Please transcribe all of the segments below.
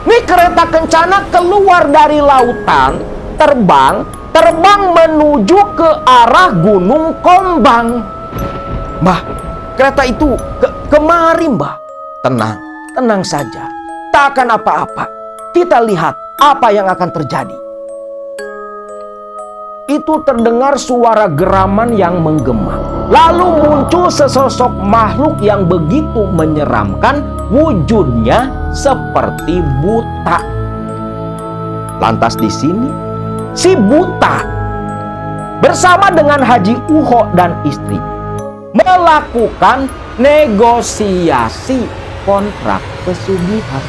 Nih kereta kencana keluar dari lautan, terbang menuju ke arah Gunung Kombang. Mbah, kereta itu kemari, Mbah. Tenang saja. Tak akan apa-apa. Kita lihat apa yang akan terjadi. Itu terdengar suara geraman yang menggema. Lalu muncul sesosok makhluk yang begitu menyeramkan, wujudnya seperti buta. Lantas di sini, si buta bersama dengan Haji Uho dan istri melakukan negosiasi kontrak pesugihan.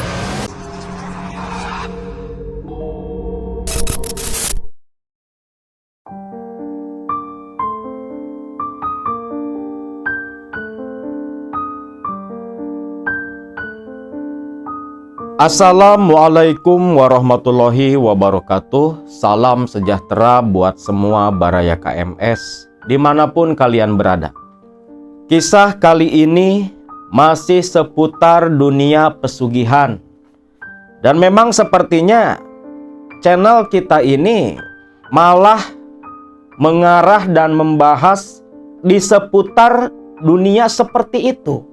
Assalamualaikum warahmatullahi wabarakatuh. Salam sejahtera buat semua Baraya KMS dimanapun kalian berada. Kisah kali ini masih seputar dunia pesugihan. Dan memang sepertinya channel kita ini malah mengarah dan membahas di seputar dunia seperti itu.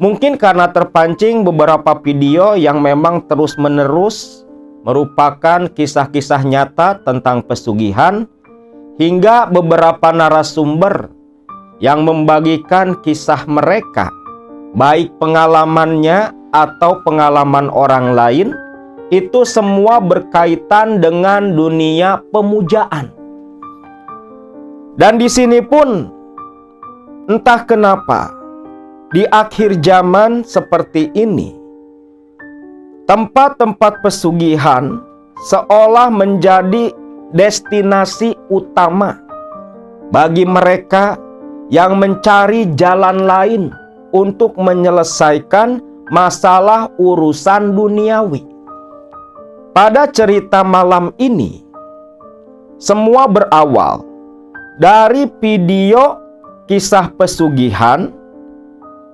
Mungkin karena terpancing beberapa video yang memang terus-menerus merupakan kisah-kisah nyata tentang pesugihan, hingga beberapa narasumber yang membagikan kisah mereka, baik pengalamannya atau pengalaman orang lain, itu semua berkaitan dengan dunia pemujaan. Dan di sini pun entah kenapa di akhir zaman seperti ini, tempat-tempat pesugihan seolah menjadi destinasi utama bagi mereka yang mencari jalan lain untuk menyelesaikan masalah urusan duniawi. Pada cerita malam ini, semua berawal dari video kisah pesugihan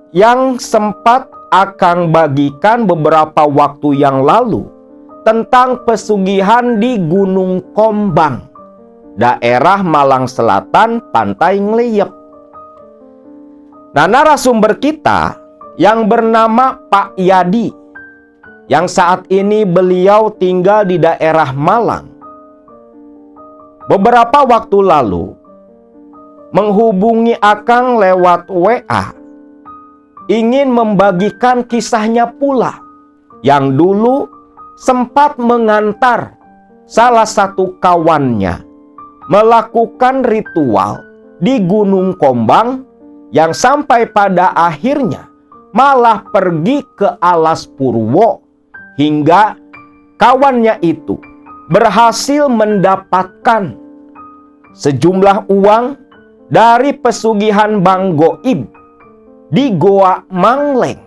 yang sempat Akang bagikan beberapa waktu yang lalu tentang pesugihan di Gunung Kombang, daerah Malang Selatan, Pantai Ngleyep. Nah, narasumber kita yang bernama Pak Yadi, yang saat ini beliau tinggal di daerah Malang, beberapa waktu lalu menghubungi Akang lewat WA, ingin membagikan kisahnya pula, yang dulu sempat mengantar salah satu kawannya melakukan ritual di Gunung Kombang, yang sampai pada akhirnya malah pergi ke Alas Purwo, hingga kawannya itu berhasil mendapatkan sejumlah uang dari pesugihan Bang Goib di Goa Mangleng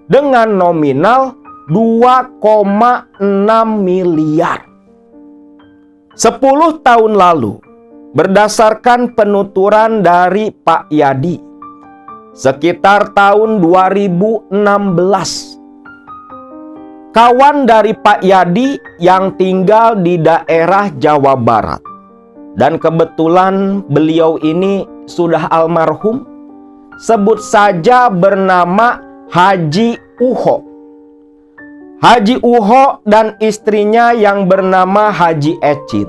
dengan nominal 2,6 miliar. 10 tahun lalu, berdasarkan penuturan dari Pak Yadi, sekitar tahun 2016, kawan dari Pak Yadi yang tinggal di daerah Jawa Barat, dan kebetulan beliau ini sudah almarhum, sebut saja bernama Haji Uho. Haji Uho dan istrinya yang bernama Haji Ecin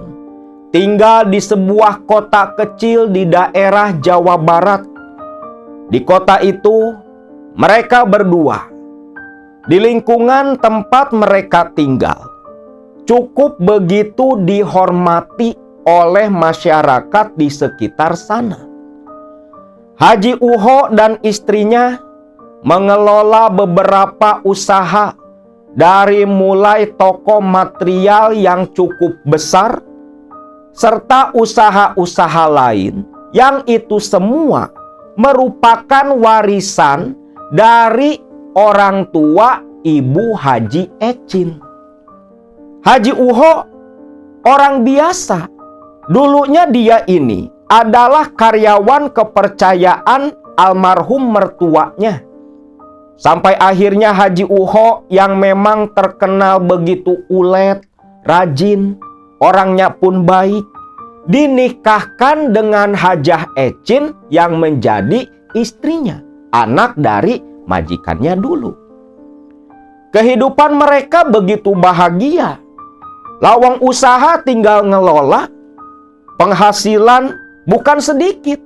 tinggal di sebuah kota kecil di daerah Jawa Barat. Di kota itu, mereka berdua, di lingkungan tempat mereka tinggal, cukup begitu dihormati oleh masyarakat di sekitar sana. Haji Uho dan istrinya mengelola beberapa usaha, dari mulai toko material yang cukup besar, serta usaha-usaha lain yang itu semua merupakan warisan dari orang tua Ibu Haji Ecin. Haji Uho orang biasa. Dulunya dia ini adalah karyawan kepercayaan almarhum mertuanya. Sampai akhirnya Haji Uho yang memang terkenal begitu ulet, rajin, orangnya pun baik, dinikahkan dengan Hajah Ecin yang menjadi istrinya, anak dari majikannya dulu. Kehidupan mereka begitu bahagia. Lawang usaha tinggal ngelola, penghasilan bukan sedikit.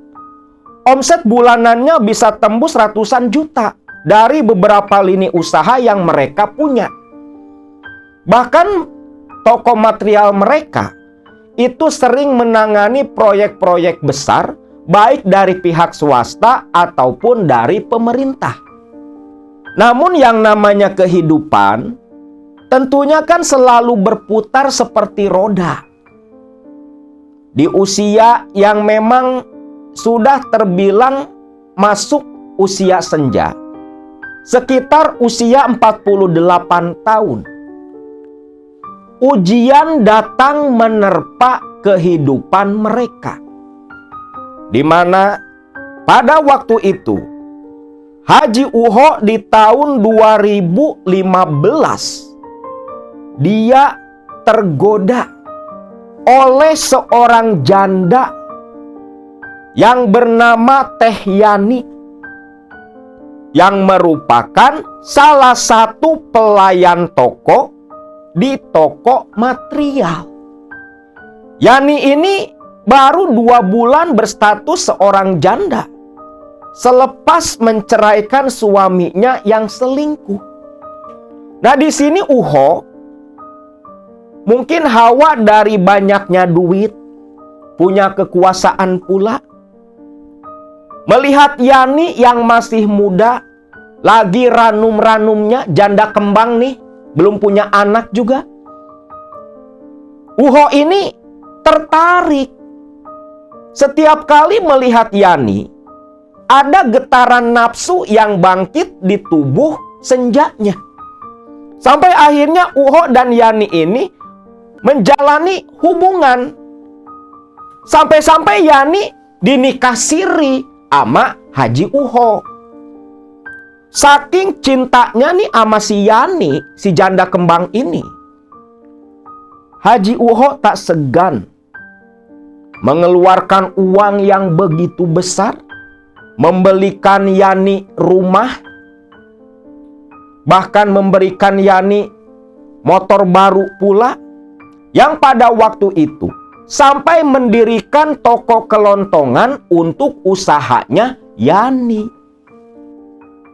Omset bulanannya bisa tembus ratusan juta dari beberapa lini usaha yang mereka punya. Bahkan toko material mereka itu sering menangani proyek-proyek besar, baik dari pihak swasta ataupun dari pemerintah. Namun yang namanya kehidupan tentunya kan selalu berputar seperti roda. Di usia yang memang sudah terbilang masuk usia senja, sekitar usia 48 tahun, ujian datang menerpa kehidupan mereka. Di mana pada waktu itu Haji Uho di tahun 2015 dia tergoda oleh seorang janda yang bernama Teh Yani, yang merupakan salah satu pelayan toko di toko material. Yani ini baru 2 bulan berstatus seorang janda selepas menceraikan suaminya yang selingkuh. Nah, di sini Uho mungkin hawa dari banyaknya duit, punya kekuasaan pula. Melihat Yani yang masih muda, lagi ranum-ranumnya, janda kembang nih, belum punya anak juga. Uho ini tertarik. Setiap kali melihat Yani, ada getaran nafsu yang bangkit di tubuh senjanya. Sampai akhirnya Uho dan Yani ini menjalani hubungan. Sampai-sampai Yani dinikah siri sama Haji Uho. Saking cintanya nih sama si Yani, si janda kembang ini, Haji Uho tak segan mengeluarkan uang yang begitu besar, membelikan Yani rumah, bahkan memberikan Yani motor baru pula, yang pada waktu itu sampai mendirikan toko kelontongan untuk usahanya Yani.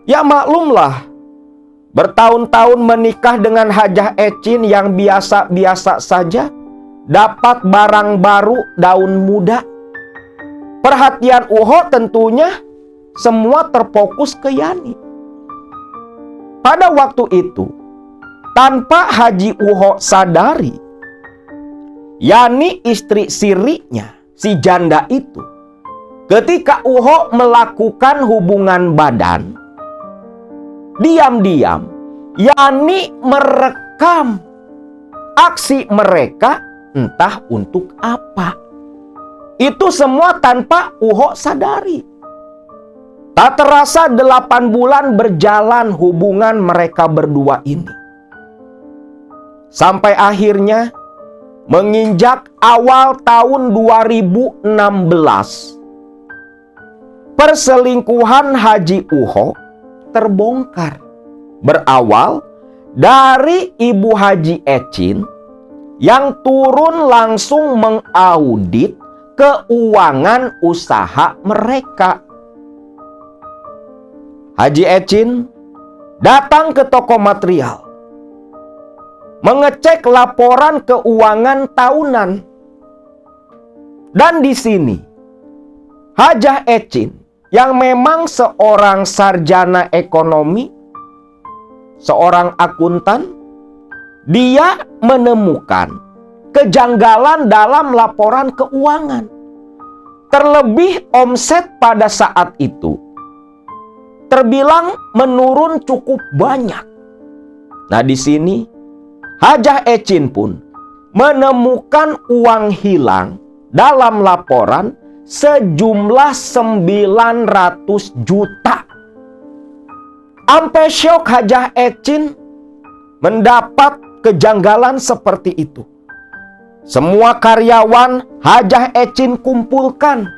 Ya maklumlah, bertahun-tahun menikah dengan Hajah Ecin yang biasa-biasa saja, dapat barang baru daun muda. Perhatian Uho tentunya semua terfokus ke Yani. Pada waktu itu, tanpa Haji Uho sadari, Yani istri sirinya, si janda itu, ketika Uho melakukan hubungan badan, diam-diam Yani merekam aksi mereka, entah untuk apa. Itu semua tanpa Uho sadari. Tak terasa 8 bulan berjalan hubungan mereka berdua ini. Sampai akhirnya menginjak awal tahun 2016, perselingkuhan Haji Uho terbongkar. Berawal dari Ibu Haji Ecin yang turun langsung mengaudit keuangan usaha mereka. Haji Ecin datang ke toko material, mengecek laporan keuangan tahunan. Dan di sini Hajah Ecin yang memang seorang sarjana ekonomi, seorang akuntan, dia menemukan kejanggalan dalam laporan keuangan. Terlebih omset pada saat itu terbilang menurun cukup banyak. Nah, di sini Hajah Ecin pun menemukan uang hilang dalam laporan sejumlah 900 juta. Ampe syok Hajah Ecin mendapat kejanggalan seperti itu. Semua karyawan Hajah Ecin kumpulkan.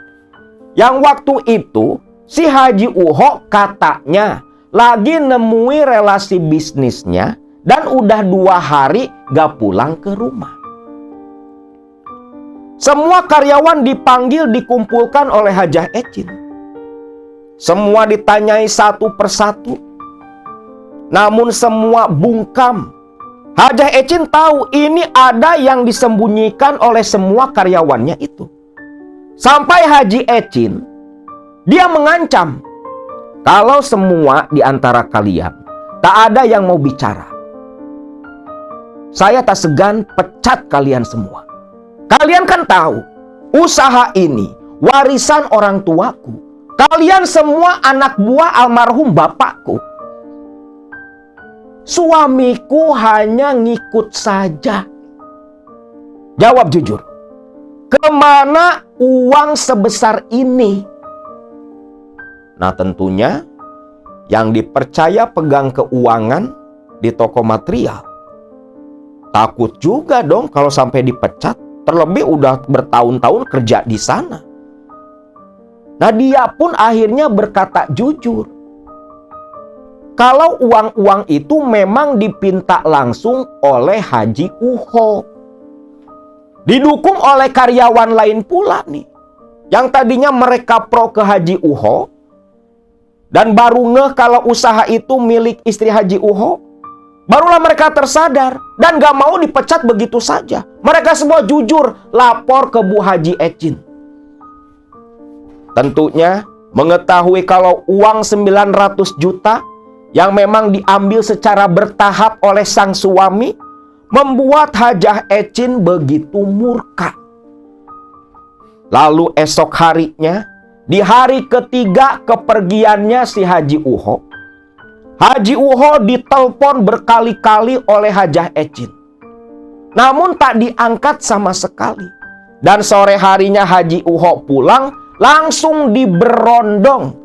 Yang waktu itu si Haji Uho katanya lagi nemui relasi bisnisnya dan udah 2 hari gak pulang ke rumah. Semua karyawan dipanggil, dikumpulkan oleh Hajah Ecin. Semua ditanyai satu persatu. Namun semua bungkam. Hajah Ecin tahu ini ada yang disembunyikan oleh semua karyawannya itu. Sampai Haji Ecin, dia mengancam, kalau semua di antara kalian tak ada yang mau bicara, saya tak segan pecat kalian semua. Kalian kan tahu, usaha ini warisan orang tuaku. Kalian semua anak buah almarhum bapakku. Suamiku hanya ngikut saja. Jawab jujur, kemana uang sebesar ini? Nah tentunya yang dipercaya pegang keuangan di toko material takut juga dong kalau sampai dipecat. Terlebih udah bertahun-tahun kerja di sana. Nah dia pun akhirnya berkata jujur. Kalau uang-uang itu memang dipinta langsung oleh Haji Uho. Didukung oleh karyawan lain pula nih. Yang tadinya mereka pro ke Haji Uho. Dan baru ngeh kalau usaha itu milik istri Haji Uho. Barulah mereka tersadar dan gak mau dipecat begitu saja. Mereka semua jujur lapor ke Bu Haji Ecin. Tentunya mengetahui kalau uang 900 juta yang memang diambil secara bertahap oleh sang suami membuat Hajah Ecin begitu murka. Lalu esok harinya, di hari ketiga kepergiannya si Haji Uho, Haji Uho ditelepon berkali-kali oleh Hajah Ecin. Namun tak diangkat sama sekali. Dan sore harinya Haji Uho pulang, langsung diberondong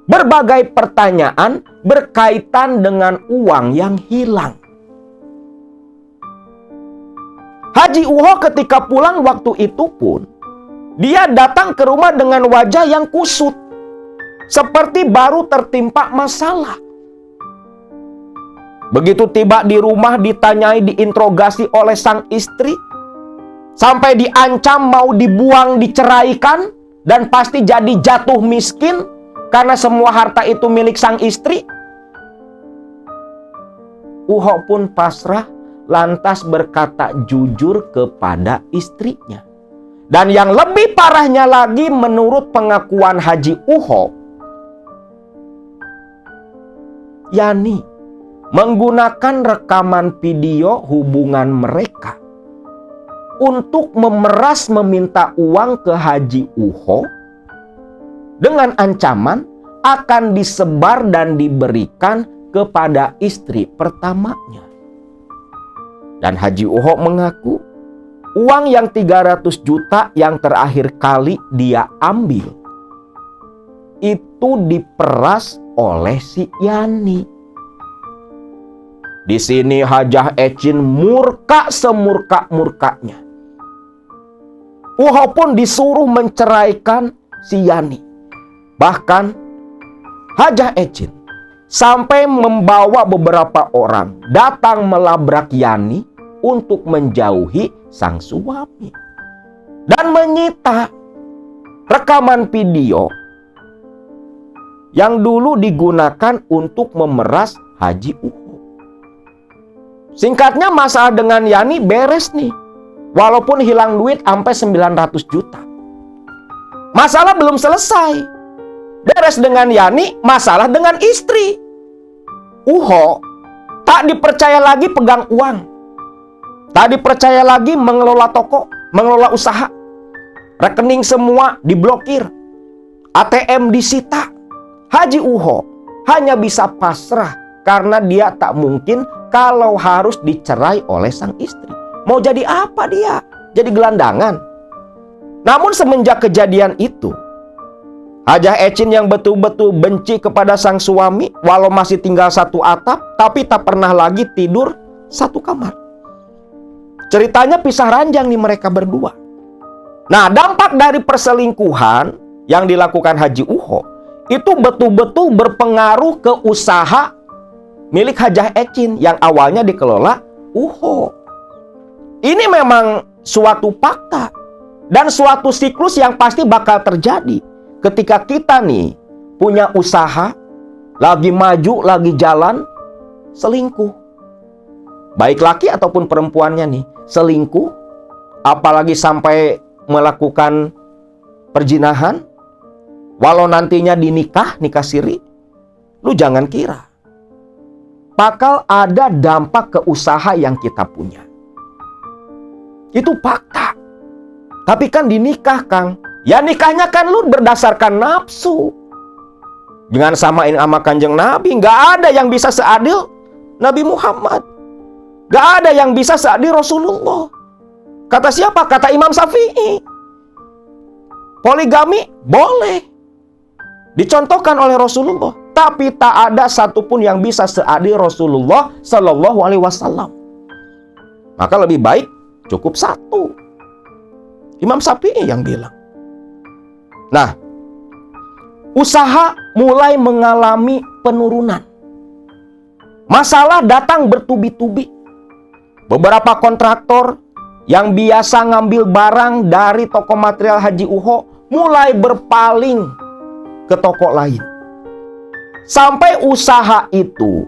berbagai pertanyaan berkaitan dengan uang yang hilang. Haji Uho ketika pulang waktu itu pun, dia datang ke rumah dengan wajah yang kusut. Seperti baru tertimpa masalah. Begitu tiba di rumah ditanyai, diinterogasi oleh sang istri. Sampai diancam mau dibuang, diceraikan. Dan pasti jadi jatuh miskin karena semua harta itu milik sang istri. Uho pun pasrah lantas berkata jujur kepada istrinya. Dan yang lebih parahnya lagi menurut pengakuan Haji Uho, Yani menggunakan rekaman video hubungan mereka untuk memeras meminta uang ke Haji Uho dengan ancaman akan disebar dan diberikan kepada istri pertamanya. Dan Haji Uho mengaku uang yang 300 juta yang terakhir kali dia ambil itu diperas oleh si Yani. Di sini Hajah Ecin murka semurka-murkanya. Uho pun disuruh menceraikan si Yani. Bahkan Hajah Ecin sampai membawa beberapa orang datang melabrak Yani untuk menjauhi sang suami. Dan menyita rekaman video yang dulu digunakan untuk memeras Haji Uho. Singkatnya masalah dengan Yani beres nih. Walaupun hilang duit sampai 900 juta. Masalah belum selesai. Beres dengan Yani, masalah dengan istri. Uho tak dipercaya lagi pegang uang. Tak dipercaya lagi mengelola toko, mengelola usaha. Rekening semua diblokir. ATM disita. Haji Uho hanya bisa pasrah karena dia tak mungkin kalau harus dicerai oleh sang istri. Mau jadi apa dia? Jadi gelandangan. Namun semenjak kejadian itu, Hajah Ecin yang betul-betul benci kepada sang suami, walau masih tinggal satu atap, tapi tak pernah lagi tidur satu kamar. Ceritanya pisah ranjang nih mereka berdua. Nah, dampak dari perselingkuhan yang dilakukan Haji Uho itu betul-betul berpengaruh ke usaha milik Hajah Ecin yang awalnya dikelola Uho. Ini memang suatu fakta dan suatu siklus yang pasti bakal terjadi ketika kita nih punya usaha, lagi maju, lagi jalan, selingkuh. Baik laki ataupun perempuannya nih, selingkuh, apalagi sampai melakukan perzinahan, walau nantinya nikah siri, lu jangan kira bakal ada dampak ke usaha yang kita punya. Itu fakta. Tapi kan dinikah, Kang. Ya nikahnya kan lu berdasarkan nafsu. Jangan samain sama Kanjeng Nabi. Nggak ada yang bisa seadil Nabi Muhammad. Nggak ada yang bisa seadil Rasulullah. Kata siapa? Kata Imam Syafi'i. Poligami boleh dicontohkan oleh Rasulullah, tapi tak ada satupun yang bisa seadil Rasulullah Shallallahu Alaihi Wasallam. Maka lebih baik cukup satu. Imam Syafi'i yang bilang. Nah, usaha mulai mengalami penurunan. Masalah datang bertubi-tubi. Beberapa kontraktor yang biasa ngambil barang dari toko material Haji Uho mulai berpaling ke toko lain. Sampai usaha itu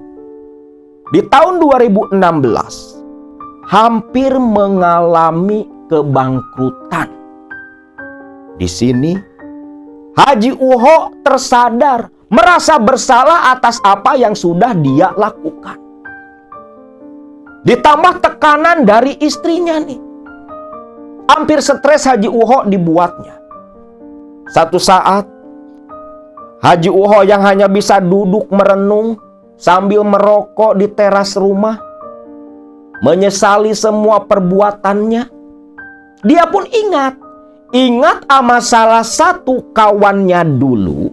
di tahun 2016 hampir mengalami kebangkrutan. Di sini Haji Uho tersadar, merasa bersalah atas apa yang sudah dia lakukan. Ditambah tekanan dari istrinya nih. Hampir stres Haji Uho dibuatnya. Satu saat, Haji Uho yang hanya bisa duduk merenung sambil merokok di teras rumah, menyesali semua perbuatannya. Dia pun ingat sama salah satu kawannya dulu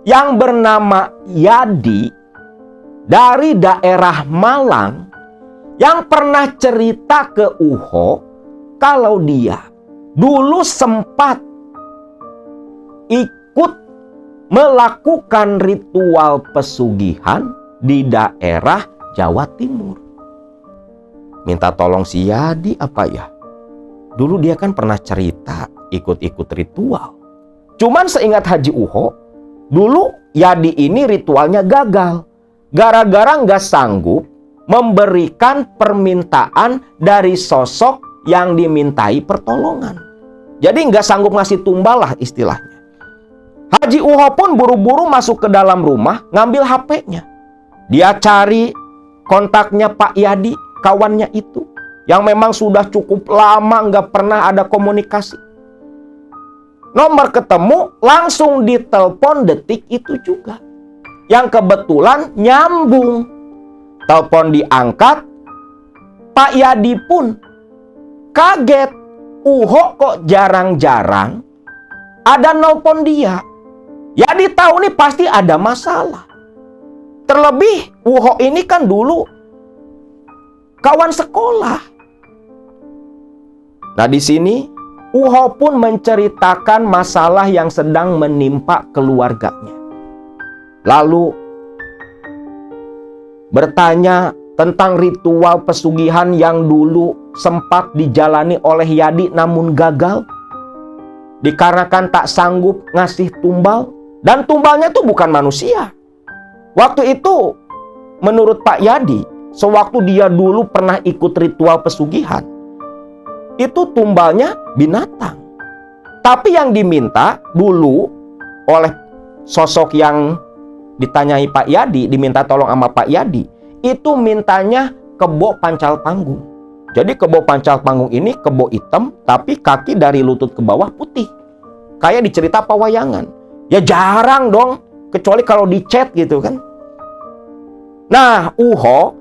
yang bernama Yadi dari daerah Malang yang pernah cerita ke Uho kalau dia dulu sempat ikut melakukan ritual pesugihan di daerah Jawa Timur. Minta tolong si Yadi apa ya? Dulu dia kan pernah cerita ikut-ikut ritual. Cuman seingat Haji Uho, dulu Yadi ini ritualnya gagal. Gara-gara nggak sanggup memberikan permintaan dari sosok yang dimintai pertolongan. Jadi nggak sanggup ngasih tumbal lah istilahnya. Haji Uho pun buru-buru masuk ke dalam rumah ngambil HP-nya. Dia cari kontaknya Pak Yadi, kawannya itu. Yang memang sudah cukup lama nggak pernah ada komunikasi. Nomor ketemu langsung ditelepon detik itu juga. Yang kebetulan nyambung. Telepon diangkat, Pak Yadi pun kaget. Uho kok jarang-jarang ada nelpon dia. Yadi tahu nih pasti ada masalah. Terlebih Uho ini kan dulu kawan sekolah. Nah, di sini Uho pun menceritakan masalah yang sedang menimpa keluarganya. Lalu bertanya tentang ritual pesugihan yang dulu sempat dijalani oleh Yadi namun gagal. Dikarenakan tak sanggup ngasih tumbal. Dan tumbalnya itu bukan manusia. Waktu itu menurut Pak Yadi, sewaktu dia dulu pernah ikut ritual pesugihan, itu tumbalnya binatang. Tapi yang diminta dulu oleh sosok yang ditanyai Pak Yadi, diminta tolong sama Pak Yadi, itu mintanya kebo pancal panggung. Jadi kebo pancal panggung ini kebo hitam, tapi kaki dari lutut ke bawah putih. Kayak di cerita pewayangan. Ya jarang dong, kecuali kalau di chat gitu kan. Nah, Uho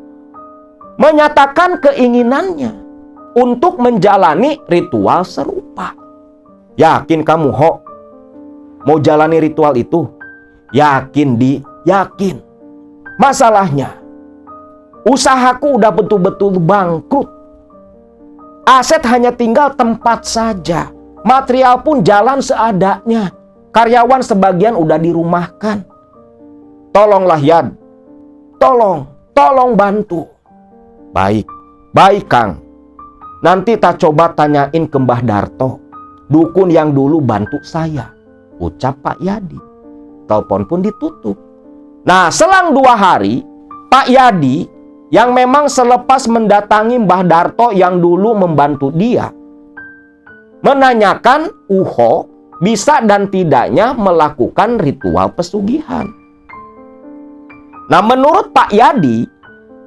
menyatakan keinginannya untuk menjalani ritual serupa. Yakin kamu, Ho? mau jalani ritual itu? Yakin, Di, yakin. Masalahnya, usahaku udah betul-betul bangkrut. Aset hanya tinggal tempat saja. Material pun jalan seadanya. Karyawan sebagian udah dirumahkan. Tolonglah, Yad. Tolong bantu. Baik, Kang. Nanti tak coba tanyain ke Mbah Darto, dukun yang dulu bantu saya, ucap Pak Yadi. Telepon pun ditutup. Nah, selang 2 hari, Pak Yadi yang memang selepas mendatangi Mbah Darto yang dulu membantu dia, menanyakan Uho bisa dan tidaknya melakukan ritual pesugihan. Nah, menurut Pak Yadi,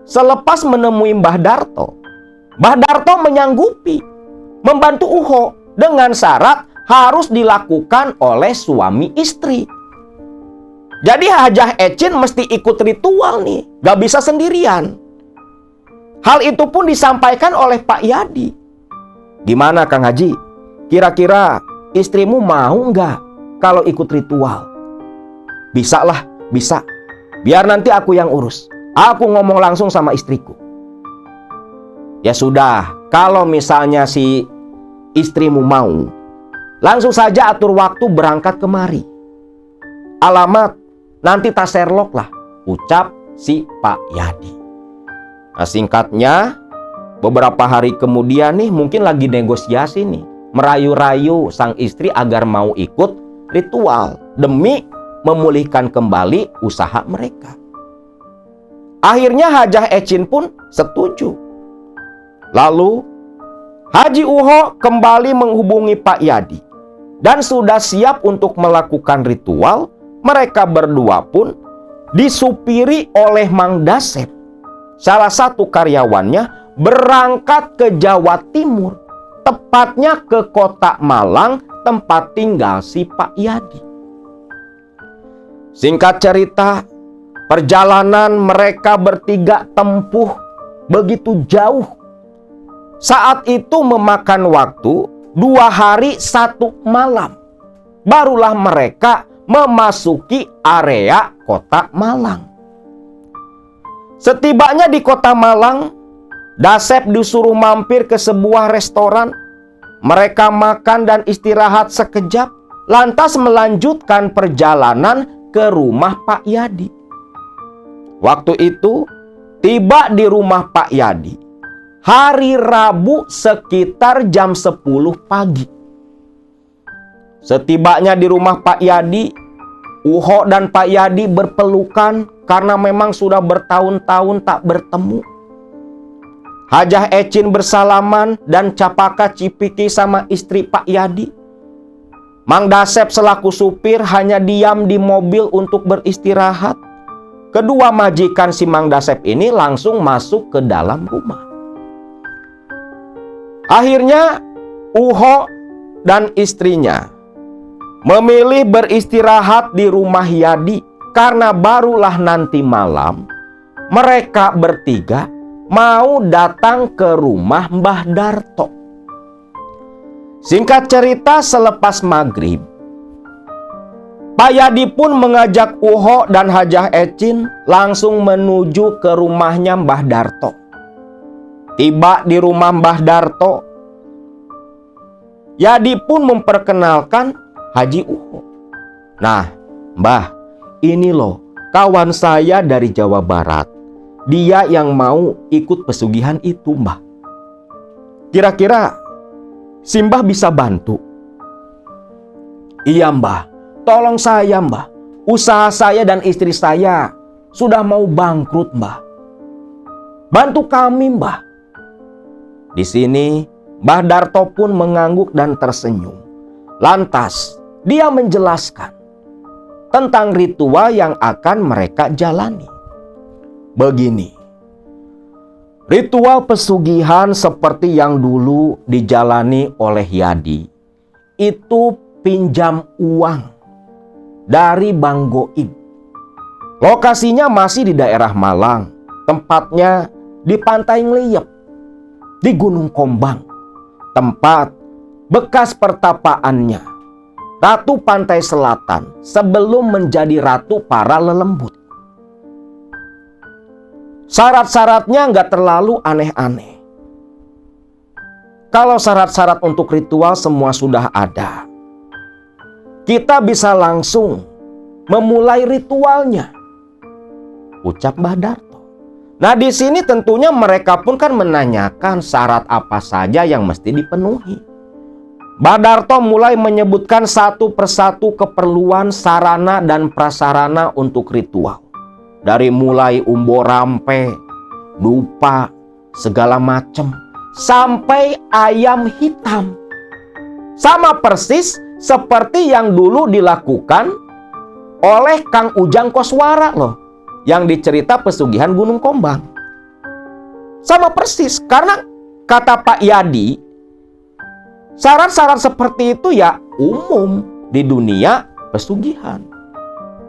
selepas menemui Mbah Darto menyanggupi membantu Uho dengan syarat harus dilakukan oleh suami istri. Jadi Hajah Ecin mesti ikut ritual nih, gak bisa sendirian. Hal itu pun disampaikan oleh Pak Yadi. Gimana Kang Haji? Kira-kira istrimu mau nggak kalau ikut ritual? Bisa lah, bisa. Biar nanti aku yang urus. Aku ngomong langsung sama istriku. Ya sudah, kalau misalnya si istrimu mau, langsung saja atur waktu berangkat kemari. Alamat nanti tak Sherlock lah, ucap si Pak Yadi. Nah, singkatnya, beberapa hari kemudian nih mungkin lagi negosiasi nih, merayu-rayu sang istri agar mau ikut ritual demi memulihkan kembali usaha mereka. Akhirnya Hajah Ecin pun setuju. Lalu Haji Uho kembali menghubungi Pak Yadi dan sudah siap untuk melakukan ritual. Mereka berdua pun disupiri oleh Mang Dasep, salah satu karyawannya, berangkat ke Jawa Timur, tepatnya ke Kota Malang, tempat tinggal si Pak Yadi. Singkat cerita, perjalanan mereka bertiga tempuh begitu jauh. Saat itu memakan waktu 2 hari 1 malam. Barulah mereka memasuki area Kota Malang. Setibanya di Kota Malang, Dasep disuruh mampir ke sebuah restoran. Mereka makan dan istirahat sekejap, lantas melanjutkan perjalanan ke rumah Pak Yadi. Waktu itu tiba di rumah Pak Yadi hari Rabu sekitar jam 10 pagi. Setibanya di rumah Pak Yadi, Uho dan Pak Yadi berpelukan karena memang sudah bertahun-tahun tak bertemu. Hajah Ecin bersalaman dan capaka cipiki sama istri Pak Yadi. Mang Dasep selaku supir hanya diam di mobil untuk beristirahat. Kedua majikan si Mang Dasep ini langsung masuk ke dalam rumah. Akhirnya Uho dan istrinya memilih beristirahat di rumah Yadi karena barulah nanti malam mereka bertiga mau datang ke rumah Mbah Darto. Singkat cerita, selepas maghrib, Pak Yadi pun mengajak Uho dan Hajah Ecin langsung menuju ke rumahnya Mbah Darto. Tiba di rumah Mbah Darto, Yadi pun memperkenalkan Haji Uho. Nah, Mbah, ini loh kawan saya dari Jawa Barat. Dia yang mau ikut pesugihan itu, Mbah. Kira-kira si Mbah bisa bantu? Iya, Mbah. Tolong saya, Mbah. Usaha saya dan istri saya sudah mau bangkrut, Mbah. Bantu kami, Mbah. Di sini, Mbah Darto pun mengangguk dan tersenyum. Lantas, dia menjelaskan tentang ritual yang akan mereka jalani. Begini, ritual pesugihan seperti yang dulu dijalani oleh Yadi, itu pinjam uang dari Bang Goib. Lokasinya masih di daerah Malang, tempatnya di Pantai Ngliyep, di Gunung Kombang, tempat bekas pertapaannya Ratu Pantai Selatan sebelum menjadi ratu para lelembut. Syarat-syaratnya nggak terlalu aneh-aneh. Kalau syarat-syarat untuk ritual semua sudah ada, kita bisa langsung memulai ritualnya, ucap Mbah Darto. Nah, di sini tentunya mereka pun kan menanyakan syarat apa saja yang mesti dipenuhi. Mbah Darto mulai menyebutkan satu persatu keperluan sarana dan prasarana untuk ritual. Dari mulai umbo rampe, dupa, segala macam, sampai ayam hitam. Sama persis seperti yang dulu dilakukan oleh Kang Ujang Koswara loh, yang dicerita pesugihan Gunung Kombang. Sama persis, karena kata Pak Yadi, syarat-syarat seperti itu ya umum di dunia pesugihan.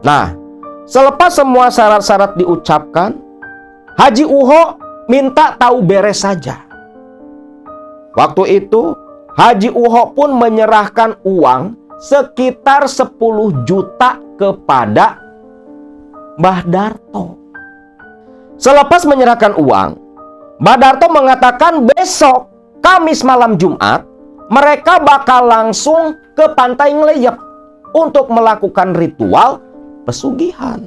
Nah, selepas semua syarat-syarat diucapkan, Haji Uho minta tahu beres saja. Waktu itu, Haji Uho pun menyerahkan uang sekitar 10 juta kepada Mbah Darto. Selepas menyerahkan uang, Mbah Darto mengatakan besok, Kamis malam Jumat, mereka bakal langsung ke Pantai Ngleyep untuk melakukan ritual pesugihan.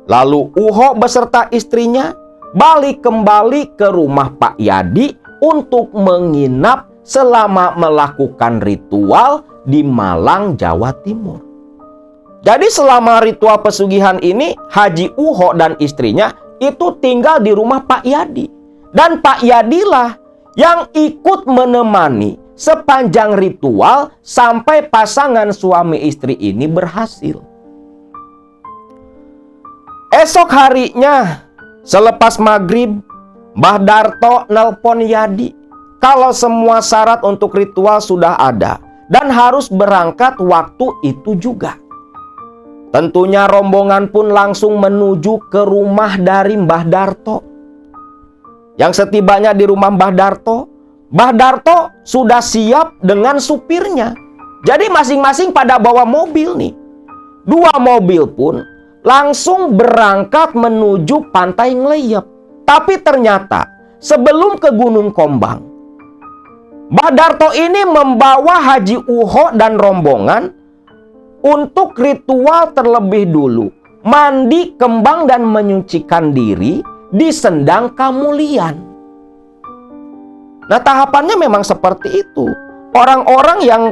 Lalu Uho beserta istrinya balik kembali ke rumah Pak Yadi untuk menginap selama melakukan ritual di Malang, Jawa Timur. Jadi selama ritual pesugihan ini, Haji Uho dan istrinya itu tinggal di rumah Pak Yadi. Dan Pak Yadilah yang ikut menemani sepanjang ritual sampai pasangan suami istri ini berhasil. Esok harinya, selepas maghrib, Mbah Darto nelpon Yadi kalau semua syarat untuk ritual sudah ada dan harus berangkat waktu itu juga. Tentunya rombongan pun langsung menuju ke rumah dari Mbah Darto. Yang setibanya di rumah Mbah Darto sudah siap dengan supirnya. Jadi masing-masing pada bawa mobil nih. 2 mobil pun langsung berangkat menuju Pantai Ngleyep. Tapi ternyata sebelum ke Gunung Kombang, Mbah Darto ini membawa Haji Uho dan rombongan untuk ritual terlebih dulu. Mandi kembang dan menyucikan diri di Sendang Kamulian. Nah, tahapannya memang seperti itu. Orang-orang yang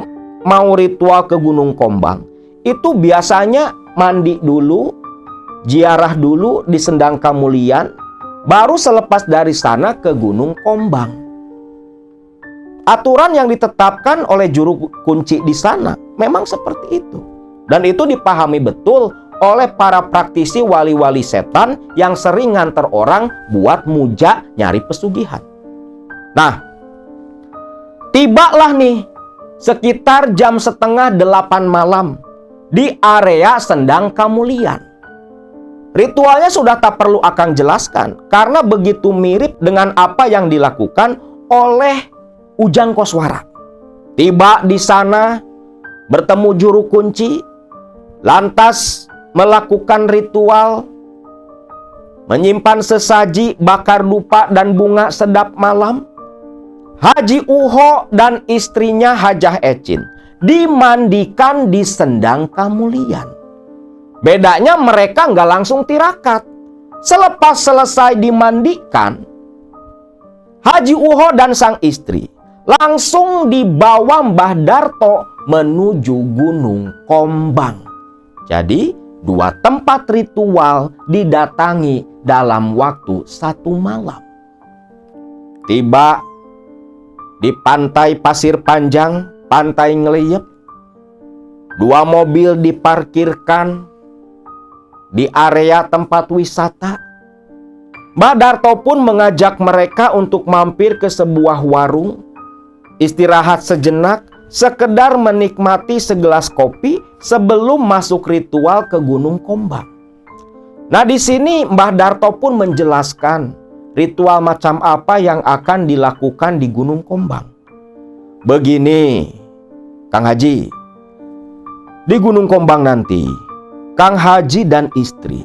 mau ritual ke Gunung Kombang itu biasanya mandi dulu, ziarah dulu di Sendang Kamulian, baru selepas dari sana ke Gunung Kombang. Aturan yang ditetapkan oleh juru kunci di sana memang seperti itu. Dan itu dipahami betul oleh para praktisi wali-wali setan yang sering nganter orang buat muja nyari pesugihan. Nah, tibalah nih sekitar jam setengah 8 malam di area Sendang Kamulian. Ritualnya sudah tak perlu Akang jelaskan karena begitu mirip dengan apa yang dilakukan oleh Ujang Koswara. Tiba di sana, bertemu juru kunci, lantas melakukan ritual, menyimpan sesaji, bakar dupa dan bunga sedap malam. Haji Uho dan istrinya Hajah Ecin dimandikan di Sendang Kamulian. Bedanya mereka nggak langsung tirakat. Selepas selesai dimandikan, Haji Uho dan sang istri langsung dibawa Mbah Darto menuju Gunung Kombang. Jadi 2 tempat ritual didatangi dalam waktu 1 malam. Tiba di Pantai Pasir Panjang, Pantai Ngleyep, 2 mobil diparkirkan di area tempat wisata. Mbah Darto pun mengajak mereka untuk mampir ke sebuah warung, istirahat sejenak, sekedar menikmati segelas kopi sebelum masuk ritual ke Gunung Kombang. Nah, di sini Mbah Darto pun menjelaskan ritual macam apa yang akan dilakukan di Gunung Kombang. Begini, Kang Haji, Di Gunung Kombang nanti, Kang Haji dan istri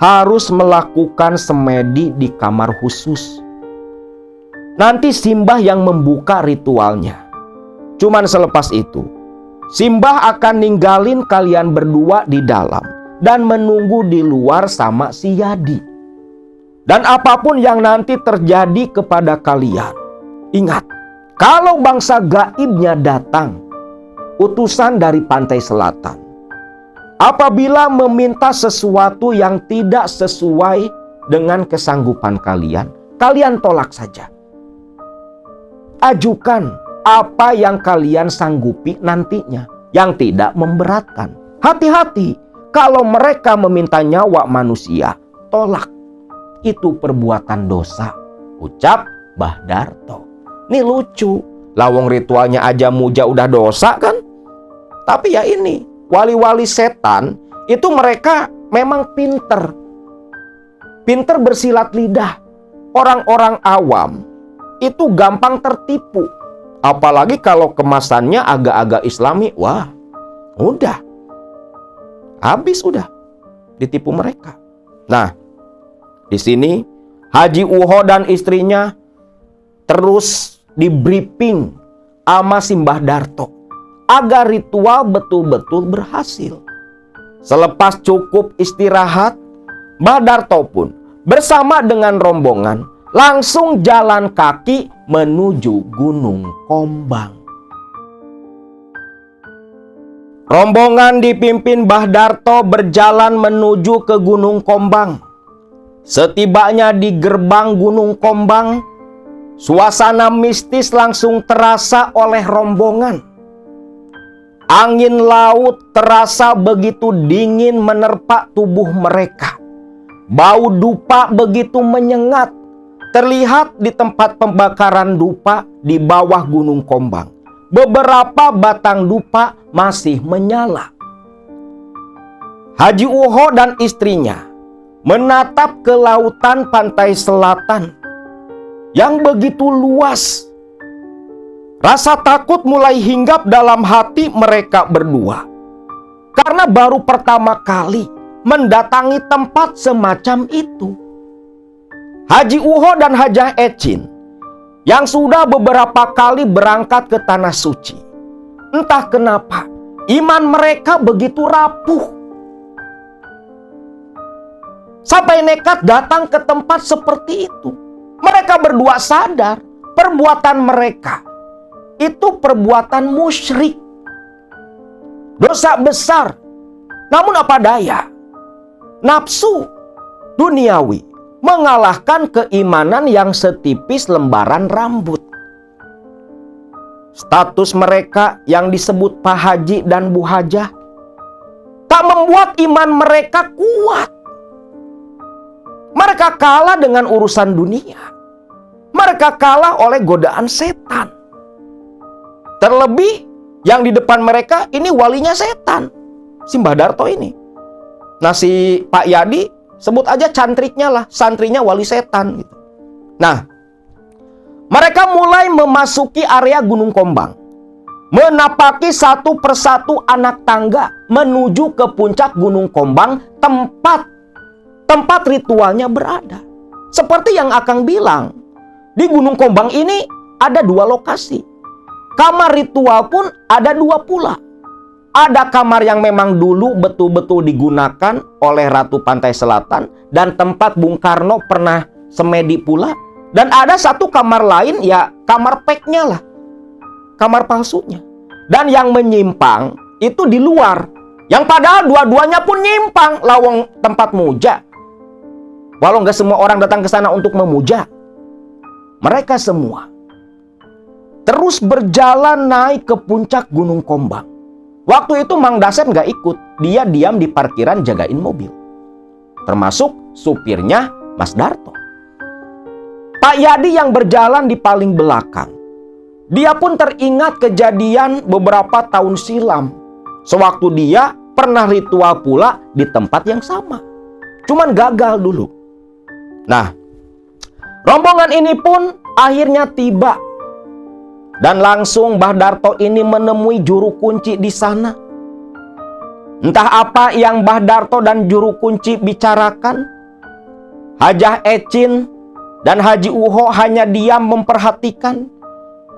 harus melakukan semedi di kamar khusus. Nanti Simbah yang membuka ritualnya. Cuman selepas itu, Simbah akan ninggalin kalian berdua di dalam dan menunggu di luar sama si Yadi. Dan apapun yang nanti terjadi kepada kalian, ingat, kalau bangsa gaibnya datang, utusan dari pantai selatan, apabila meminta sesuatu yang tidak sesuai dengan kesanggupan kalian, kalian tolak saja. Ajukan apa yang kalian sanggupi nantinya, yang tidak memberatkan. Hati-hati, kalau mereka meminta nyawa manusia, tolak. Itu perbuatan dosa, ucap Mbah Darto. Ini lucu, lawang ritualnya aja muja udah dosa kan? Tapi ya ini, wali-wali setan itu mereka memang pinter. Pinter bersilat lidah. Orang-orang awam itu gampang tertipu. Apalagi kalau kemasannya agak-agak islami. Wah, udah. Habis udah. Ditipu mereka. Nah, di sini Haji Uho dan istrinya terus di briefing sama Simbah Darto agar ritual betul-betul berhasil. Selepas cukup istirahat, Mbah Darto pun bersama dengan rombongan langsung jalan kaki menuju Gunung Kombang. Rombongan dipimpin Mbah Darto berjalan menuju ke Gunung Kombang. Setibanya di gerbang Gunung Kombang, suasana mistis langsung terasa oleh rombongan. Angin laut terasa begitu dingin menerpa tubuh mereka. Bau dupa begitu menyengat, terlihat di tempat pembakaran dupa di bawah Gunung Kombang. Beberapa batang dupa masih menyala. Haji Uho dan istrinya menatap ke lautan pantai selatan yang begitu luas. Rasa takut mulai hinggap dalam hati mereka berdua. Karena baru pertama kali mendatangi tempat semacam itu. Haji Uho dan Hajah Ecin yang sudah beberapa kali berangkat ke Tanah Suci, entah kenapa iman mereka begitu rapuh. Sampai nekat datang ke tempat seperti itu. Mereka berdua sadar perbuatan mereka itu perbuatan musyrik, dosa besar. Namun apa daya, nafsu duniawi mengalahkan keimanan yang setipis lembaran rambut. Status mereka yang disebut Pak Haji dan Bu Hajah tak membuat iman mereka kuat. Mereka kalah dengan urusan dunia. Mereka kalah oleh godaan setan. Terlebih yang di depan mereka ini walinya setan, Simbah Darto ini. Nah, si Pak Yadi sebut aja cantriknya lah, santrinya wali setan gitu. Nah, mereka mulai memasuki area Gunung Kombang, menapaki satu persatu anak tangga menuju ke puncak Gunung Kombang, tempat ritualnya berada. Seperti yang Akang bilang, di Gunung Kombang ini ada dua lokasi. Kamar ritual pun ada dua pula. Ada kamar yang memang dulu betul-betul digunakan oleh Ratu Pantai Selatan dan tempat Bung Karno pernah semedi pula. Dan ada satu kamar lain, ya kamar peknya lah, kamar palsunya. Dan yang menyimpang itu di luar, yang padahal dua-duanya pun nyimpang, lawang tempat muja. Walau nggak semua orang datang ke sana untuk memuja, mereka semua terus berjalan naik ke puncak Gunung Kombang. Waktu itu Mang Dasep nggak ikut, dia diam di parkiran jagain mobil, termasuk supirnya Mas Darto. Pak Yadi yang berjalan di paling belakang, dia pun teringat kejadian beberapa tahun silam, sewaktu dia pernah ritual pula di tempat yang sama, cuman gagal dulu. Nah, rombongan ini pun akhirnya tiba. Dan langsung Mbah Darto ini menemui juru kunci di sana. Entah apa yang Mbah Darto dan juru kunci bicarakan, Hajah Ecin dan Haji Uho hanya diam memperhatikan.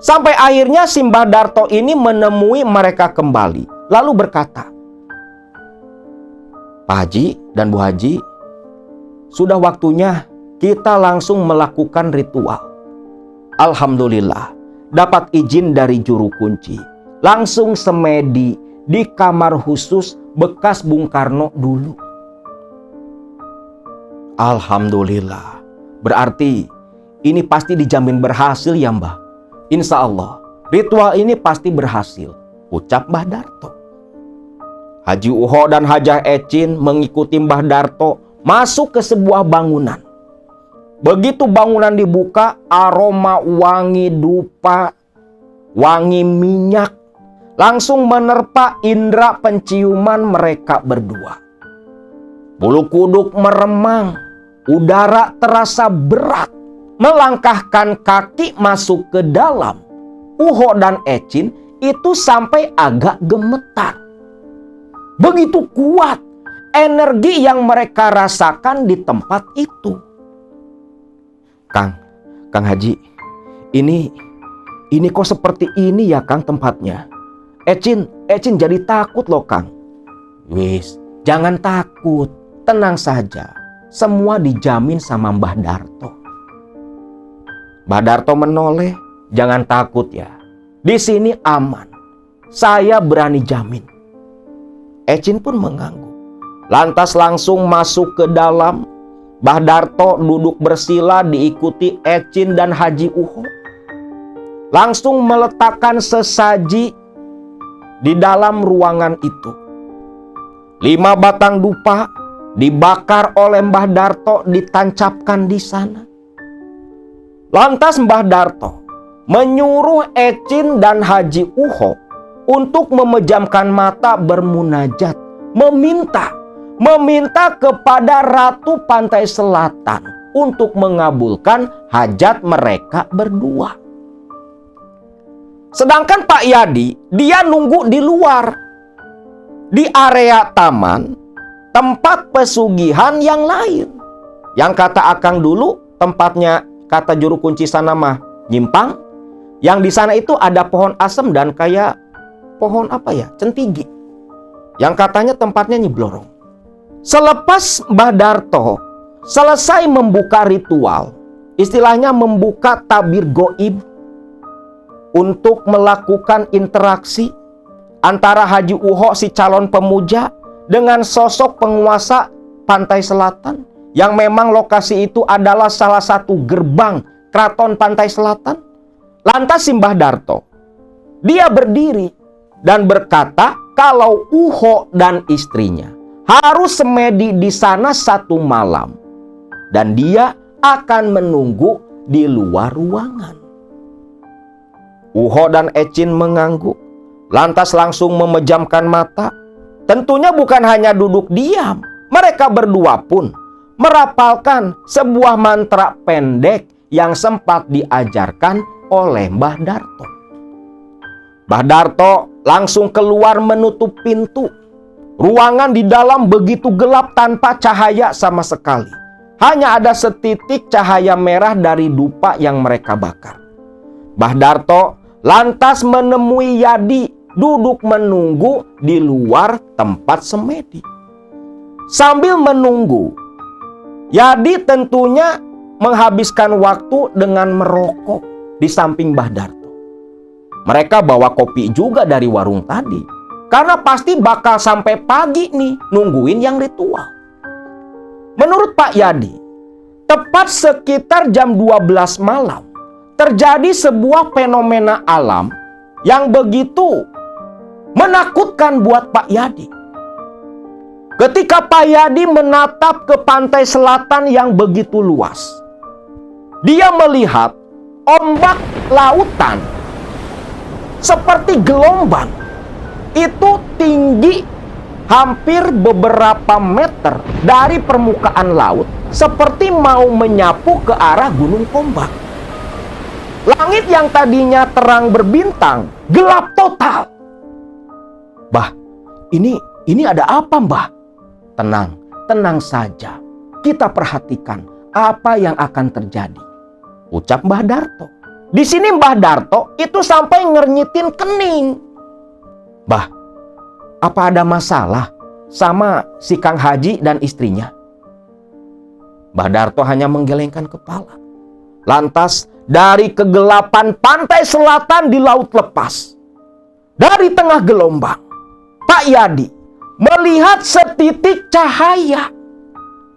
Sampai akhirnya si Mbah Darto ini menemui mereka kembali, lalu berkata, "Pak Haji dan Bu Haji, sudah waktunya kita langsung melakukan ritual. Alhamdulillah, dapat izin dari juru kunci. Langsung semedi di kamar khusus bekas Bung Karno dulu." Alhamdulillah, berarti ini pasti dijamin berhasil ya Mbah. Insya Allah, ritual ini pasti berhasil, ucap Mbah Darto. Haji Uho dan Hajah Ecin mengikuti Mbah Darto masuk ke sebuah bangunan. Begitu bangunan dibuka, aroma wangi dupa, wangi minyak, langsung menerpa indera penciuman mereka berdua. Bulu kuduk meremang, udara terasa berat. Melangkahkan kaki masuk ke dalam, Uho dan Ecin itu sampai agak gemetar. Begitu kuat energi yang mereka rasakan di tempat itu. Kang Haji, ini kok seperti ini ya Kang tempatnya? Ecin jadi takut loh Kang. Wis, jangan takut, tenang saja. Semua dijamin sama Mbah Darto. Mbah Darto menoleh, "Jangan takut ya. Di sini aman. Saya berani jamin." Ecin pun mengangguk. Lantas langsung masuk ke dalam. Mbah Darto duduk bersila diikuti Ecin dan Haji Uho. Langsung meletakkan sesaji di dalam ruangan itu. 5 batang dupa dibakar oleh Mbah Darto ditancapkan di sana. Lantas Mbah Darto menyuruh Ecin dan Haji Uho untuk memejamkan mata bermunajat, meminta kepada Ratu Pantai Selatan untuk mengabulkan hajat mereka berdua. Sedangkan Pak Yadi, dia nunggu di luar, di area taman, tempat pesugihan yang lain. Yang kata Akang dulu, tempatnya kata juru kunci sana mah nyimpang. Yang di sana itu ada pohon asem dan kayak pohon apa ya, centigi. Yang katanya tempatnya nyiblorong. Selepas Mbah Darto selesai membuka ritual, istilahnya membuka tabir goib untuk melakukan interaksi antara Haji Uho si calon pemuja dengan sosok penguasa Pantai Selatan, yang memang lokasi itu adalah salah satu gerbang keraton Pantai Selatan. Lantas Mbah Darto, dia berdiri dan berkata kalau Uho dan istrinya harus semedi di sana 1 malam. Dan dia akan menunggu di luar ruangan. Uho dan Ecin mengangguk, lantas langsung memejamkan mata. Tentunya bukan hanya duduk diam, mereka berdua pun merapalkan sebuah mantra pendek yang sempat diajarkan oleh Mbah Darto. Mbah Darto langsung keluar menutup pintu. Ruangan di dalam begitu gelap tanpa cahaya sama sekali. Hanya ada setitik cahaya merah dari dupa yang mereka bakar. Mbah Darto lantas menemui Yadi duduk menunggu di luar tempat semedi. Sambil menunggu, Yadi tentunya menghabiskan waktu dengan merokok di samping Mbah Darto. Mereka bawa kopi juga dari warung tadi, karena pasti bakal sampai pagi nih nungguin yang ritual. Menurut Pak Yadi, tepat sekitar jam 12 malam, terjadi sebuah fenomena alam yang begitu menakutkan buat Pak Yadi. Ketika Pak Yadi menatap ke pantai selatan yang begitu luas, dia melihat ombak lautan seperti gelombang itu tinggi hampir beberapa meter dari permukaan laut, seperti mau menyapu ke arah Gunung Kombak. Langit yang tadinya terang berbintang gelap total. Bah, Ini ada apa, Mbah? Tenang, tenang saja. Kita perhatikan apa yang akan terjadi, ucap Mbah Darto. Di sini Mbah Darto itu sampai ngernyitin kening. Mbah, apa ada masalah sama si Kang Haji dan istrinya? Mbah Darto hanya menggelengkan kepala. Lantas dari kegelapan pantai selatan di laut lepas, dari tengah gelombang, Pak Yadi melihat setitik cahaya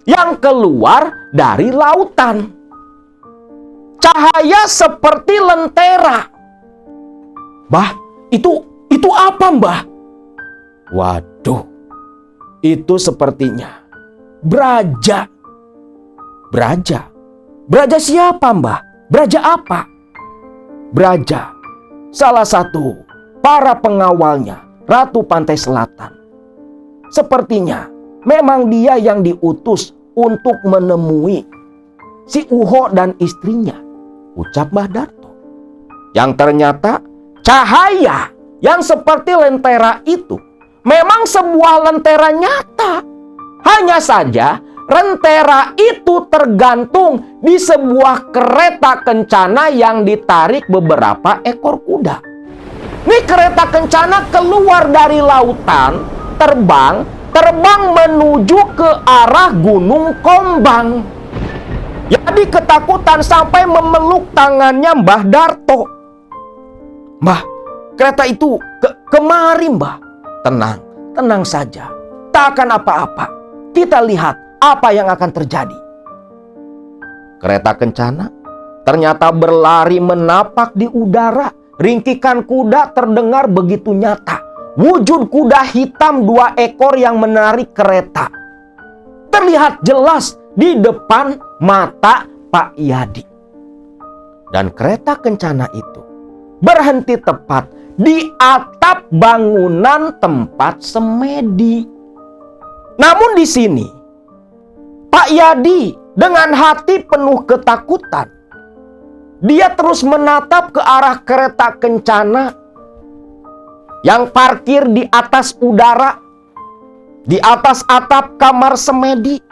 yang keluar dari lautan. Cahaya seperti lentera. Mbah, itu apa, Mbah? Waduh, itu sepertinya Braja. Braja? Braja siapa, Mbah? Braja apa? Braja, salah satu para pengawalnya Ratu Pantai Selatan. Sepertinya memang dia yang diutus untuk menemui si Uho dan istrinya, ucap Mbah Darto. Yang ternyata cahaya yang seperti lentera itu memang sebuah lentera nyata. Hanya saja lentera itu tergantung di sebuah kereta kencana yang ditarik beberapa ekor kuda. Ini kereta kencana keluar dari lautan, terbang menuju ke arah Gunung Kombang. Jadi ketakutan sampai memeluk tangannya Mbah Darto. Mbah, kereta itu kemari, Mbah. Tenang, tenang saja. Tak akan apa-apa. Kita lihat apa yang akan terjadi. Kereta kencana ternyata berlari menapak di udara. Ringkikan kuda terdengar begitu nyata. Wujud kuda hitam 2 ekor yang menarik kereta terlihat jelas di depan mata Pak Yadi. Dan kereta kencana itu berhenti tepat di atap bangunan tempat semedi. Namun di sini Pak Yadi dengan hati penuh ketakutan, dia terus menatap ke arah kereta kencana yang parkir di atas udara, di atas atap kamar semedi.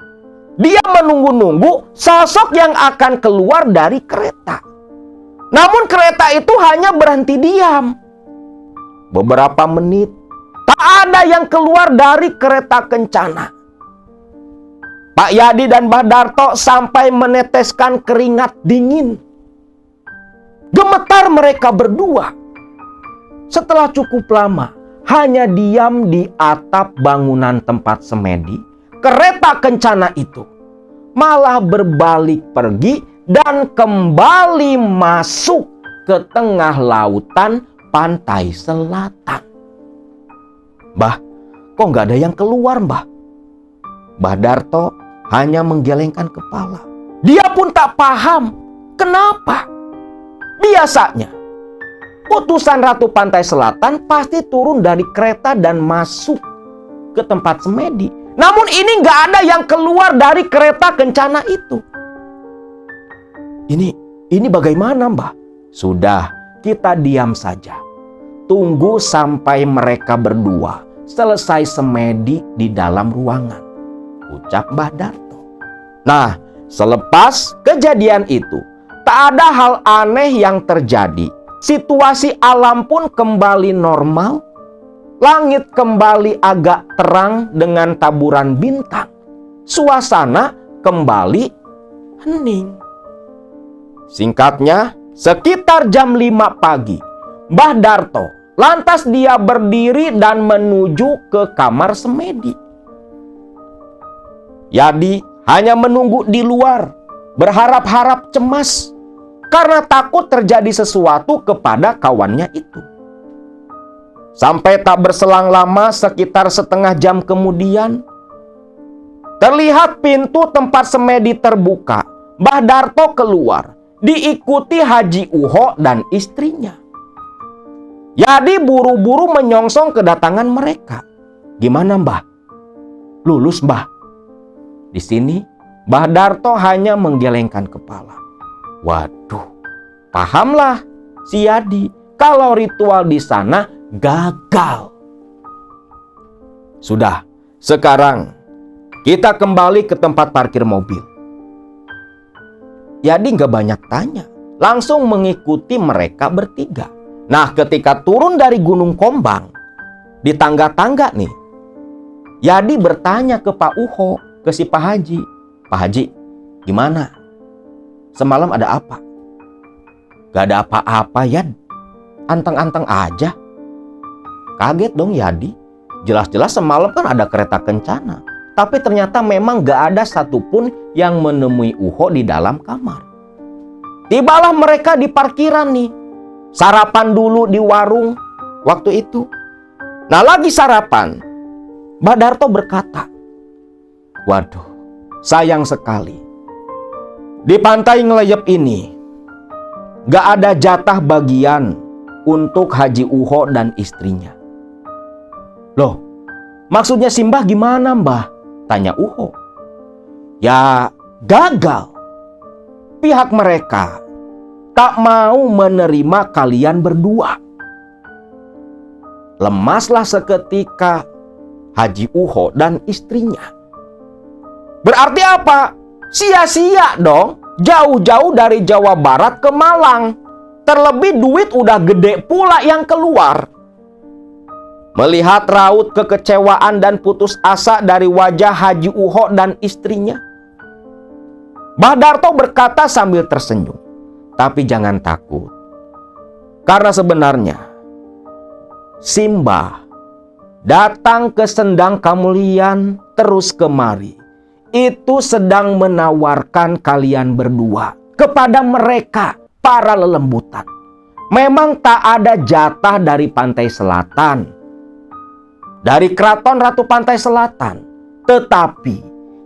Dia menunggu-nunggu sosok yang akan keluar dari kereta. Namun kereta itu hanya berhenti diam. Beberapa menit, tak ada yang keluar dari kereta kencana. Pak Yadi dan Mbah Darto sampai meneteskan keringat dingin. Gemetar mereka berdua. Setelah cukup lama, hanya diam di atap bangunan tempat semedi, kereta kencana itu malah berbalik pergi dan kembali masuk ke tengah lautan pantai selatan. Mbah, kok nggak ada yang keluar, Mbah? Mbah Darto hanya menggelengkan kepala. Dia pun tak paham kenapa. Biasanya utusan Ratu Pantai Selatan pasti turun dari kereta dan masuk ke tempat semedi. Namun ini nggak ada yang keluar dari kereta kencana itu. Ini bagaimana, Mbah? Sudah, kita diam saja. Tunggu sampai mereka berdua selesai semedi di dalam ruangan, ucap Mbah Darto. Nah, selepas kejadian itu, tak ada hal aneh yang terjadi. Situasi alam pun kembali normal. Langit kembali agak terang dengan taburan bintang. Suasana kembali hening. Singkatnya, sekitar jam 5 pagi, Mbah Darto lantas dia berdiri dan menuju ke kamar semedi. Yadi hanya menunggu di luar, berharap-harap cemas karena takut terjadi sesuatu kepada kawannya itu. Sampai tak berselang lama, sekitar setengah jam kemudian, terlihat pintu tempat semedi terbuka. Mbah Darto keluar, diikuti Haji Uho dan istrinya. Yadi buru-buru menyongsong kedatangan mereka. Gimana, Mbah? Lulus, Mbah? Di sini, Mbah Darto hanya menggelengkan kepala. Waduh, pahamlah si Yadi kalau ritual di sana gagal. Sudah, sekarang kita kembali ke tempat parkir mobil. Yadi nggak banyak tanya, langsung mengikuti mereka bertiga. Nah, ketika turun dari Gunung Kombang, di tangga-tangga nih, Yadi bertanya ke Pak Uho, ke si Pak Haji. Pak Haji, gimana? Semalam ada apa? Gak ada apa-apa, Yad. Anteng-anteng aja. Kaget dong Yadi. Jelas-jelas semalam kan ada kereta kencana. Tapi ternyata memang gak ada satupun yang menemui Uho di dalam kamar. Tibalah mereka di parkiran nih. Sarapan dulu di warung waktu itu. Nah, lagi sarapan, Mbah Darto berkata, waduh, sayang sekali. Di pantai Ngeleyep ini, gak ada jatah bagian untuk Haji Uho dan istrinya. Loh, maksudnya Simbah gimana, Mbah? Tanya Uho. Ya, gagal. Pihak mereka tak mau menerima kalian berdua. Lemaslah seketika Haji Uho dan istrinya. Berarti apa? Sia-sia dong. Jauh-jauh dari Jawa Barat ke Malang. Terlebih duit udah gede pula yang keluar. Melihat raut kekecewaan dan putus asa dari wajah Haji Uho dan istrinya, Mbah Darto berkata sambil tersenyum, tapi jangan takut. Karena sebenarnya Simbah datang ke Sendang Kamulian terus kemari, itu sedang menawarkan kalian berdua kepada mereka, para lelembutan. Memang tak ada jatah dari pantai selatan, dari Keraton Ratu Pantai Selatan. Tetapi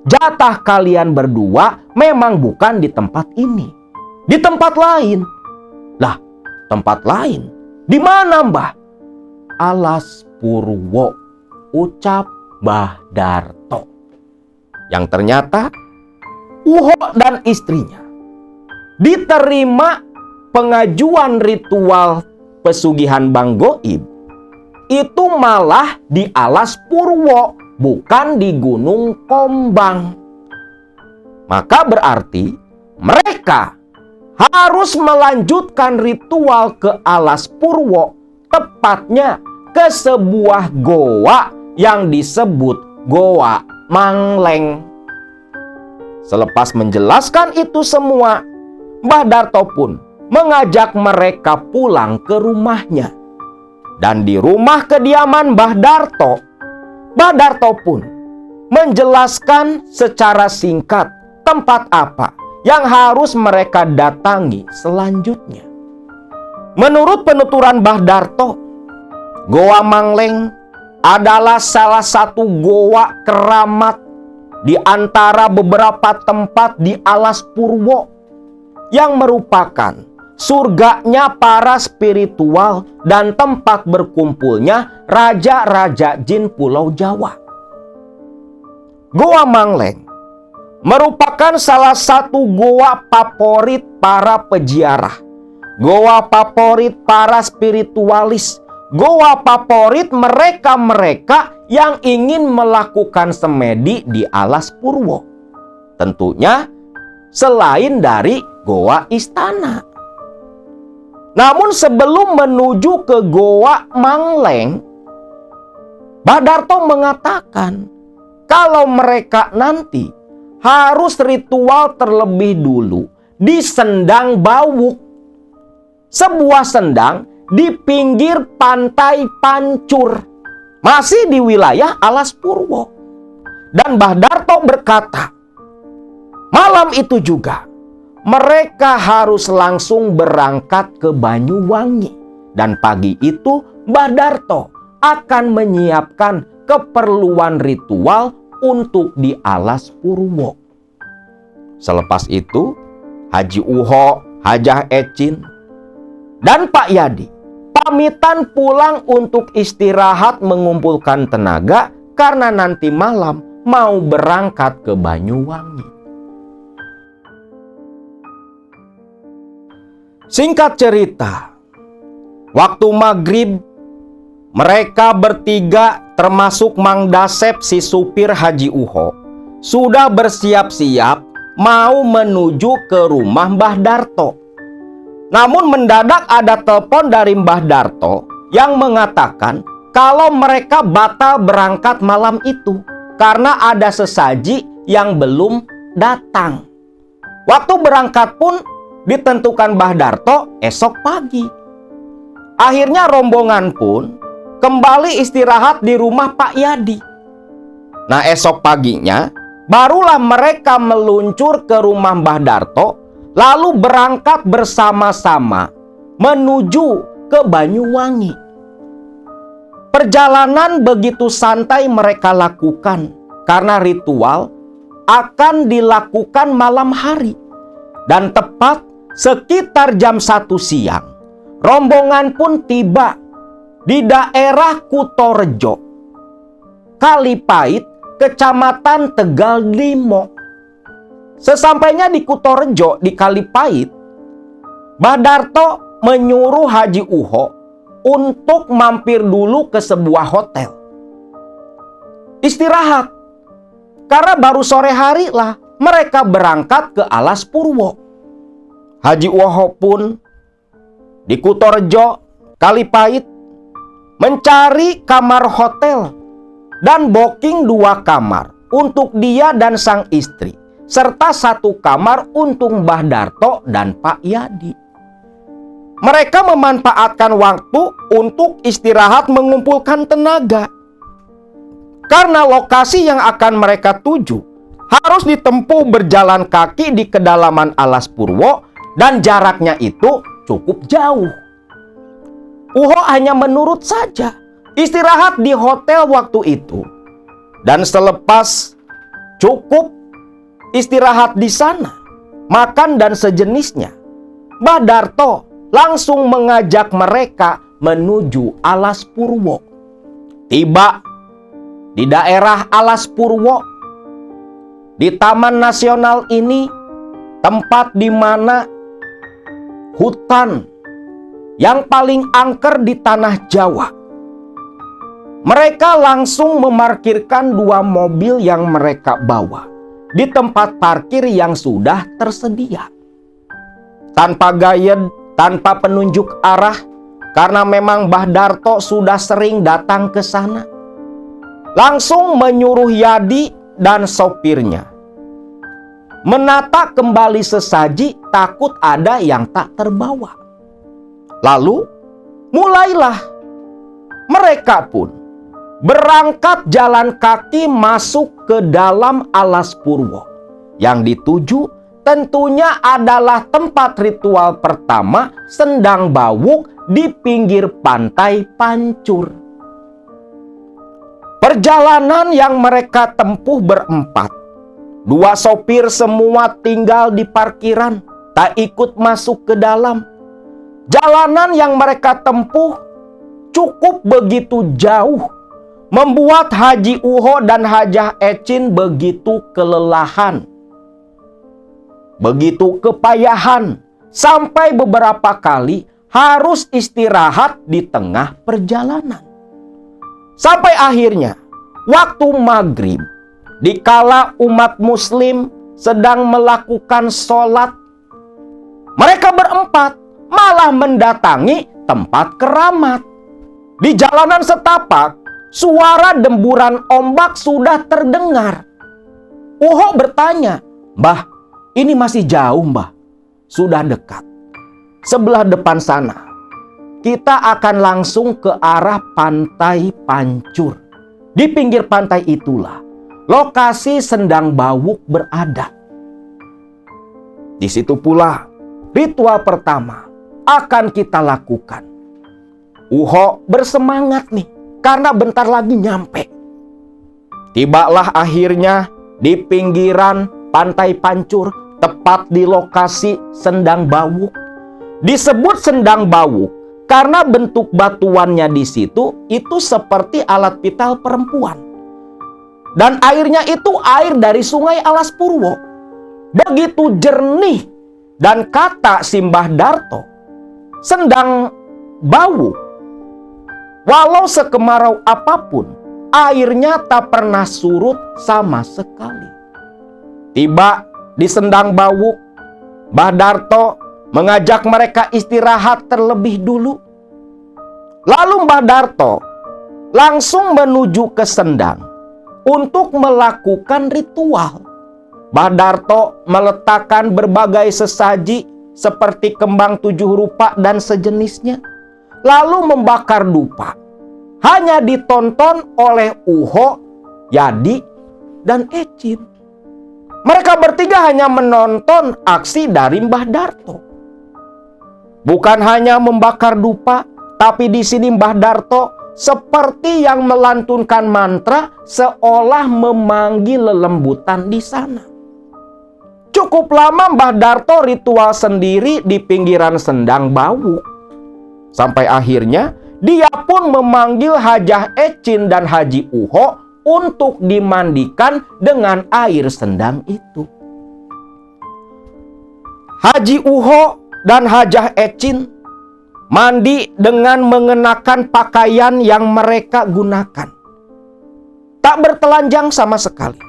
jatah kalian berdua memang bukan di tempat ini, di tempat lain. Lah, tempat lain? Di mana, Mbah? Alas Purwo, ucap Mbah Darto. Yang ternyata Uho dan istrinya diterima pengajuan ritual pesugihan Bang Goib itu malah di Alas Purwo, bukan di Gunung Kombang. Maka berarti mereka harus melanjutkan ritual ke Alas Purwo, tepatnya ke sebuah goa yang disebut Goa Mangleng. Selepas menjelaskan itu semua, Mbah Darto pun mengajak mereka pulang ke rumahnya. Dan di rumah kediaman Mbah Darto pun menjelaskan secara singkat tempat apa yang harus mereka datangi selanjutnya. Menurut penuturan Mbah Darto, Goa Mangleng adalah salah satu goa keramat di antara beberapa tempat di Alas Purwo yang merupakan surganya para spiritual dan tempat berkumpulnya raja-raja jin Pulau Jawa. Goa Mangleng merupakan salah satu goa favorit para peziarah, goa favorit para spiritualis, goa favorit mereka-mereka yang ingin melakukan semedi di Alas Purwo. Tentunya selain dari Goa Istana. Namun sebelum menuju ke Goa Mangleng, Mbah Darto mengatakan kalau mereka nanti harus ritual terlebih dulu di Sendang Bawuk, sebuah sendang di pinggir pantai Pancur, masih di wilayah Alas Purwo. Dan Mbah Darto berkata, malam itu juga mereka harus langsung berangkat ke Banyuwangi. Dan pagi itu Mbah Darto akan menyiapkan keperluan ritual untuk di Alas Purwo. Selepas itu Haji Uho, Hajah Ecin, dan Pak Yadi pamitan pulang untuk istirahat mengumpulkan tenaga karena nanti malam mau berangkat ke Banyuwangi. Singkat cerita, waktu maghrib mereka bertiga termasuk Mang Dasep si supir Haji Uho, sudah bersiap-siap mau menuju ke rumah Mbah Darto. Namun mendadak ada telepon dari Mbah Darto yang mengatakan kalau mereka batal berangkat malam itu karena ada sesaji yang belum datang. Waktu berangkat pun ditentukan Mbah Darto esok pagi. Akhirnya rombongan pun kembali istirahat di rumah Pak Yadi. Nah, esok paginya barulah mereka meluncur ke rumah Mbah Darto, lalu berangkat bersama-sama menuju ke Banyuwangi. Perjalanan begitu santai mereka lakukan karena ritual akan dilakukan malam hari. Dan tepat sekitar jam 1 siang, rombongan pun tiba di daerah Kutorejo, Kalipait, Kecamatan Tegal Limo. Sesampainya di Kutorejo, di Kalipait, Mbah Darto menyuruh Haji Uho untuk mampir dulu ke sebuah hotel. Istirahat. Karena baru sore hari lah mereka berangkat ke Alas Purwo. Haji Uho pun di Kutorejo, Kalipait, mencari kamar hotel dan booking 2 kamar untuk dia dan sang istri, serta 1 kamar untuk Mbah Darto dan Pak Yadi. Mereka memanfaatkan waktu untuk istirahat mengumpulkan tenaga. Karena lokasi yang akan mereka tuju harus ditempuh berjalan kaki di kedalaman Alas Purwo dan jaraknya itu cukup jauh. Uho hanya menurut saja, istirahat di hotel waktu itu. Dan selepas cukup istirahat di sana, makan dan sejenisnya, Mbah Darto langsung mengajak mereka menuju Alas Purwo. Tiba di daerah Alas Purwo, di Taman Nasional ini, tempat di mana hutan yang paling angker di tanah Jawa. Mereka langsung memarkirkan 2 mobil yang mereka bawa di tempat parkir yang sudah tersedia. Tanpa guide, tanpa penunjuk arah, karena memang Mbah Darto sudah sering datang ke sana, langsung menyuruh Yadi dan sopirnya menata kembali sesaji, takut ada yang tak terbawa. Lalu mulailah mereka pun berangkat jalan kaki masuk ke dalam Alas Purwo. Yang dituju tentunya adalah tempat ritual pertama Sendang Bawuk di pinggir pantai Pancur. Perjalanan yang mereka tempuh berempat. 2 sopir semua tinggal di parkiran, tak ikut masuk ke dalam. Jalanan yang mereka tempuh cukup begitu jauh, membuat Haji Uho dan Hajah Ecin begitu kelelahan, begitu kepayahan, sampai beberapa kali harus istirahat di tengah perjalanan. Sampai akhirnya waktu maghrib, dikala umat muslim sedang melakukan sholat, mereka berempat malah mendatangi tempat keramat. Di jalanan setapak, suara demburan ombak sudah terdengar. Uho bertanya, "Mbah, ini masih jauh, Mbah?" "Sudah dekat. Sebelah depan sana. Kita akan langsung ke arah pantai Pancur. Di pinggir pantai itulah lokasi Sendang Bawuk berada." Di situ pula ritual pertama akan kita lakukan. Uho bersemangat nih, karena bentar lagi nyampe. Tibalah akhirnya di pinggiran pantai Pancur, tepat di lokasi Sendang Bawuk. Disebut Sendang Bawuk karena bentuk batuannya di situ itu seperti alat vital perempuan. Dan airnya itu air dari sungai Alas Purwo. Begitu jernih. Dan kata Mbah Darto, Sendang Bawuk, walau sekemarau apapun, airnya tak pernah surut sama sekali. Tiba di Sendang Bawuk, Mbah Darto mengajak mereka istirahat terlebih dulu. Lalu Mbah Darto langsung menuju ke Sendang untuk melakukan ritual. Mbah Darto meletakkan berbagai sesaji seperti kembang 7 rupa dan sejenisnya, lalu membakar dupa. Hanya ditonton oleh Uho, Yadi, dan Ecin. Mereka bertiga hanya menonton aksi dari Mbah Darto. Bukan hanya membakar dupa, tapi di sini Mbah Darto seperti yang melantunkan mantra seolah memanggil lelembutan di sana. Cukup lama Mbah Darto ritual sendiri di pinggiran Sendang Bawuk. Sampai akhirnya dia pun memanggil Hajah Ecin dan Haji Uho untuk dimandikan dengan air sendang itu. Haji Uho dan Hajah Ecin mandi dengan mengenakan pakaian yang mereka gunakan. Tak bertelanjang sama sekali,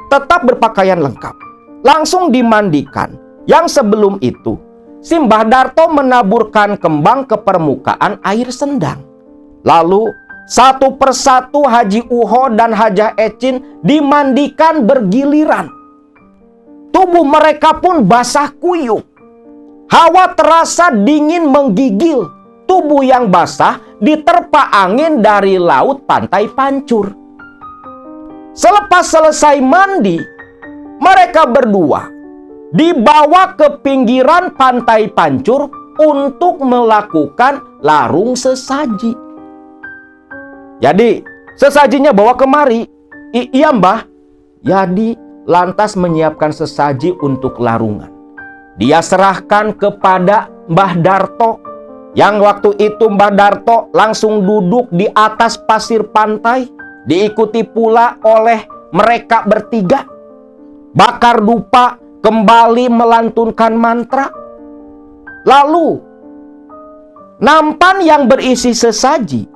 tetap berpakaian lengkap. Langsung dimandikan. Yang sebelum itu, si Mbah Darto menaburkan kembang ke permukaan air sendang. Lalu satu persatu Haji Uho dan Hajah Ecin dimandikan bergiliran. Tubuh mereka pun basah kuyup. Hawa terasa dingin menggigil. Tubuh yang basah diterpa angin dari laut Pantai Pancur. Selepas selesai mandi, mereka berdua dibawa ke pinggiran Pantai Pancur untuk melakukan larung sesaji. Jadi, sesajinya bawa kemari. Iya Mbah. Yadi lantas menyiapkan sesaji untuk larungan. Dia serahkan kepada Mbah Darto. Yang waktu itu Mbah Darto langsung duduk di atas pasir pantai. Diikuti pula oleh mereka bertiga. Bakar dupa, kembali melantunkan mantra. Lalu, nampan yang berisi sesaji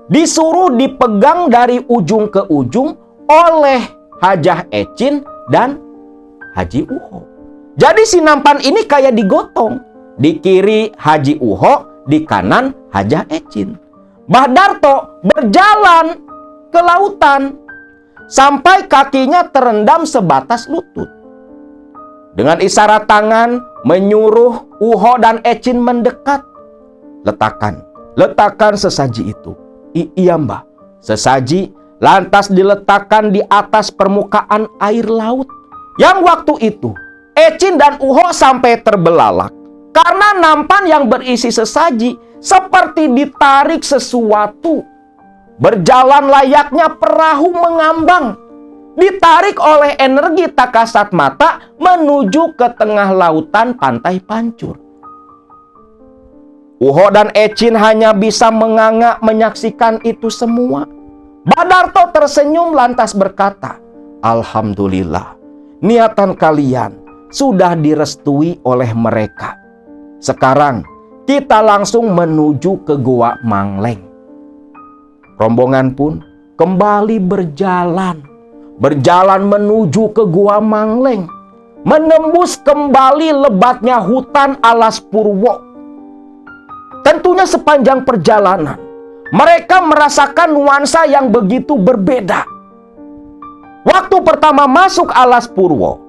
disuruh dipegang dari ujung ke ujung oleh Hajah Ecin dan Haji Uho. Jadi si nampan ini kayak digotong. Di kiri Haji Uho, di kanan Hajah Ecin. Mbah Darto berjalan ke lautan sampai kakinya terendam sebatas lutut. Dengan isyarat tangan menyuruh Uho dan Ecin mendekat. Letakkan sesaji itu. Iya Mbah. Sesaji lantas diletakkan di atas permukaan air laut. Yang waktu itu Ecin dan Uho sampai terbelalak karena nampan yang berisi sesaji seperti ditarik sesuatu. Berjalan layaknya perahu mengambang, ditarik oleh energi tak kasat mata menuju ke tengah lautan Pantai Pancur. Uho dan Ecin hanya bisa menganga menyaksikan itu semua. Mbah Darto tersenyum lantas berkata, "Alhamdulillah, niatan kalian sudah direstui oleh mereka. Sekarang kita langsung menuju ke Goa Mangleng." Rombongan pun kembali berjalan menuju ke Goa Mangleng, menembus kembali lebatnya hutan Alas Purwo. Tentunya sepanjang perjalanan mereka merasakan nuansa yang begitu berbeda. Waktu pertama masuk Alas Purwo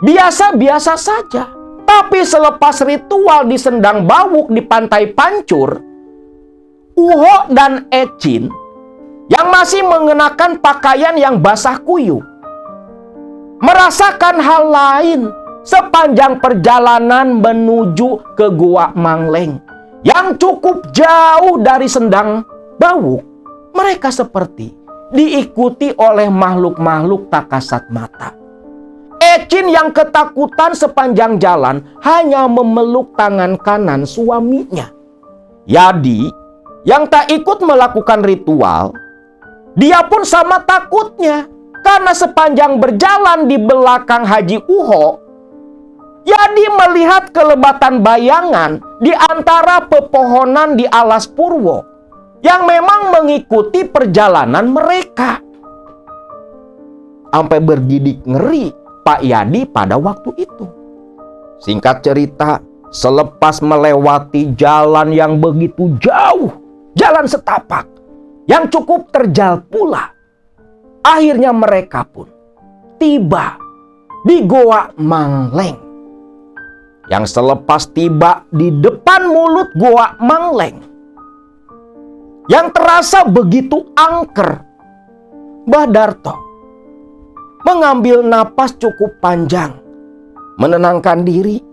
biasa-biasa saja. Tapi selepas ritual di Sendang Bawuk di Pantai Pancur, Uho dan Ecin yang masih mengenakan pakaian yang basah kuyup merasakan hal lain sepanjang perjalanan menuju ke Goa Mangleng yang cukup jauh dari Sendang Bawuk. Mereka seperti diikuti oleh makhluk-makhluk tak kasat mata. Ecin yang ketakutan sepanjang jalan hanya memeluk tangan kanan suaminya. Yadi yang tak ikut melakukan ritual, dia pun sama takutnya karena sepanjang berjalan di belakang Haji Uho, Yadi melihat kelebatan bayangan di antara pepohonan di Alas Purwo. yang memang mengikuti perjalanan mereka. Sampai bergidik ngeri Pak Yadi pada waktu itu. Singkat cerita, selepas melewati jalan yang begitu jauh, jalan setapak, yang cukup terjal pula, akhirnya mereka pun tiba di Goa Mangleng. Yang selepas tiba di depan mulut Goa Mangleng, yang terasa begitu angker, Mbah Darto mengambil napas cukup panjang, menenangkan diri,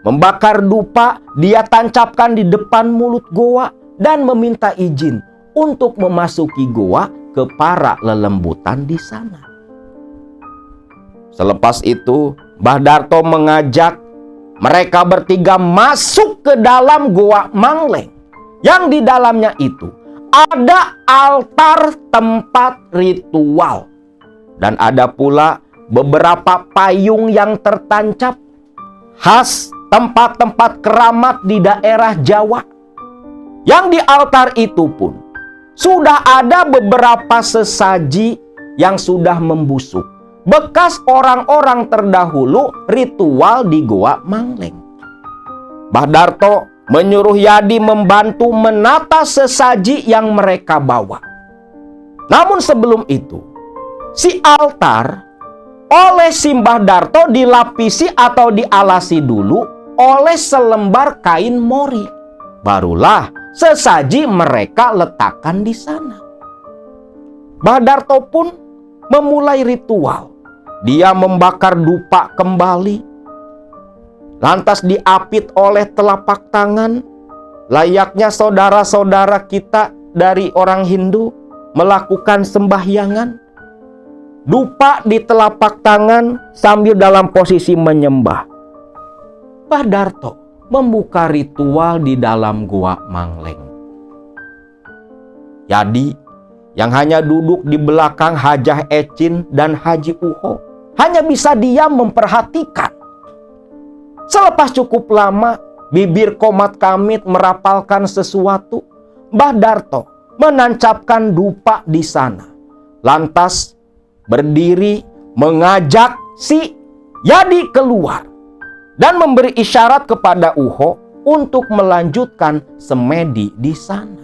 membakar dupa, dia tancapkan di depan mulut goa dan meminta izin untuk memasuki goa ke para lelembutan di sana. Selepas itu, Mbah Darto mengajak mereka bertiga masuk ke dalam Goa Mangleng, yang di dalamnya itu ada altar tempat ritual. Dan ada pula beberapa payung yang tertancap khas tempat-tempat keramat di daerah Jawa. Yang di altar itu pun sudah ada beberapa sesaji yang sudah membusuk, bekas orang-orang terdahulu ritual di Goa Mangleng. Mbah Darto menyuruh Yadi membantu menata sesaji yang mereka bawa. Namun sebelum itu, si altar oleh si Mbah Darto dilapisi atau dialasi dulu oleh selembar kain mori. Barulah sesaji mereka letakkan di sana. Mbah Darto pun memulai ritual. Dia membakar dupa kembali, lantas diapit oleh telapak tangan, layaknya saudara-saudara kita dari orang Hindu melakukan sembahyangan. Dupa di telapak tangan sambil dalam posisi menyembah. Mbah Darto membuka ritual di dalam Goa Mangleng. Yadi yang hanya duduk di belakang Hajah Ecin dan Haji Uho hanya bisa diam memperhatikan. Selepas cukup lama bibir Komat Kamit merapalkan sesuatu, Mbah Darto menancapkan dupa di sana. Lantas berdiri mengajak si Yadi keluar dan memberi isyarat kepada Uho untuk melanjutkan semedi di sana.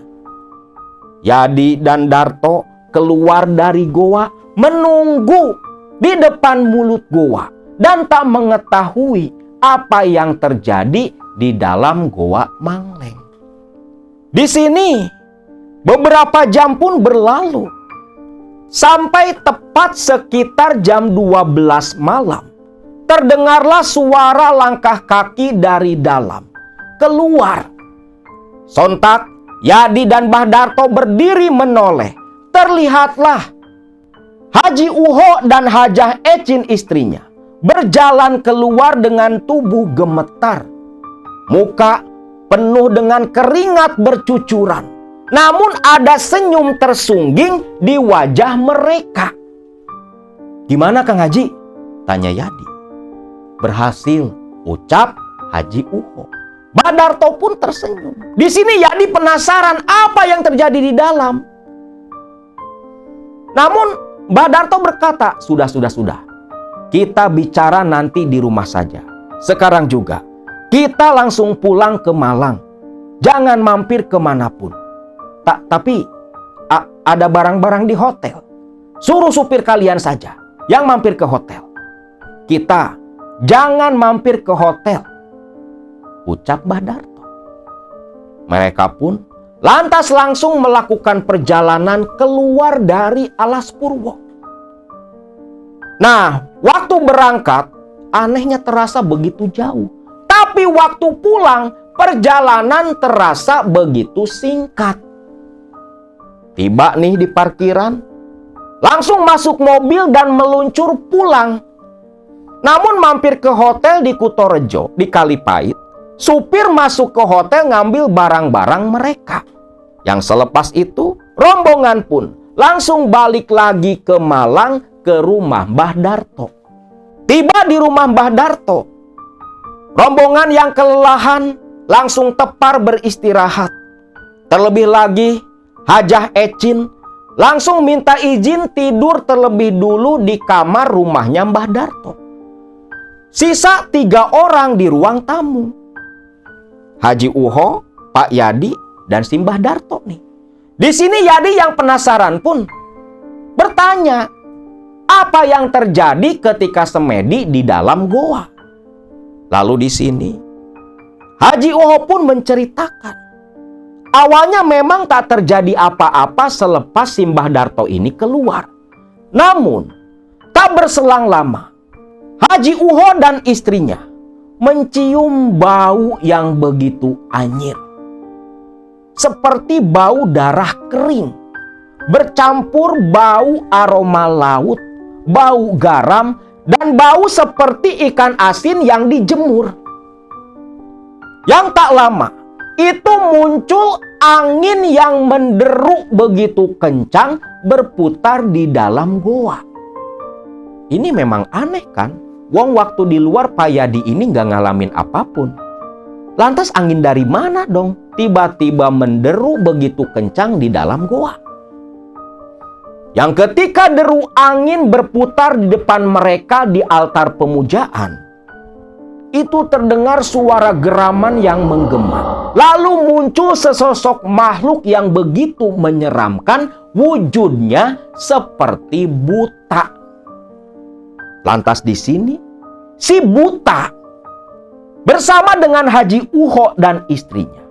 Yadi dan Darto keluar dari goa, menunggu di depan mulut goa dan tak mengetahui apa yang terjadi di dalam Goa Mangleng. Di sini beberapa jam pun berlalu. Sampai tepat sekitar jam 12 malam, terdengarlah suara langkah kaki dari dalam keluar. Sontak Yadi dan Mbah Darto berdiri menoleh. Terlihatlah Haji Uho dan Hajah Ecin istrinya berjalan keluar dengan tubuh gemetar, muka penuh dengan keringat bercucuran. Namun ada senyum tersungging di wajah mereka. "Gimana Kang Haji?" tanya Yadi. "Berhasil," ucap Haji Uho. Mbah Darto pun tersenyum. Di sini Yadi penasaran apa yang terjadi di dalam. Namun Mbah Darto berkata, sudah. Kita bicara nanti di rumah saja. Sekarang juga kita langsung pulang ke Malang. Jangan mampir kemanapun. Tapi ada barang-barang di hotel. Suruh supir kalian saja yang mampir ke hotel. Kita jangan mampir ke hotel, ucap Mbah Darto. Mereka pun lantas langsung melakukan perjalanan keluar dari Alas Purwo. Nah, waktu berangkat anehnya terasa begitu jauh. Tapi waktu pulang perjalanan terasa begitu singkat. Tiba nih di parkiran, langsung masuk mobil dan meluncur pulang. Namun mampir ke hotel di Kutorejo, di Kalipait, supir masuk ke hotel ngambil barang-barang mereka. Yang selepas itu, rombongan pun langsung balik lagi ke Malang ke rumah Mbah Darto. Tiba di rumah Mbah Darto, rombongan yang kelelahan langsung tepar beristirahat. Terlebih lagi, Hajah Ecin langsung minta izin tidur terlebih dulu di kamar rumahnya Mbah Darto. Sisa 3 orang di ruang tamu. Haji Uho, Pak Yadi, dan si Mbah Darto nih. Di sini Yadi yang penasaran pun bertanya, apa yang terjadi ketika semedi di dalam goa? Lalu di sini Haji Uho pun menceritakan, awalnya memang tak terjadi apa-apa selepas si Mbah Darto ini keluar. Namun tak berselang lama, Haji Uho dan istrinya mencium bau yang begitu anyir, seperti bau darah kering, bercampur bau aroma laut, bau garam, dan bau seperti ikan asin yang dijemur. Yang tak lama, itu muncul angin yang menderu begitu kencang berputar di dalam goa. Ini memang aneh kan? Wong waktu di luar Pak Yadi ini nggak ngalamin apapun. Lantas angin dari mana dong? Tiba-tiba menderu begitu kencang di dalam goa. Yang ketika deru angin berputar di depan mereka di altar pemujaan, itu terdengar suara geraman yang menggema. Lalu muncul sesosok makhluk yang begitu menyeramkan, wujudnya seperti buta. Lantas di sini, si buta bersama dengan Haji Uho dan istrinya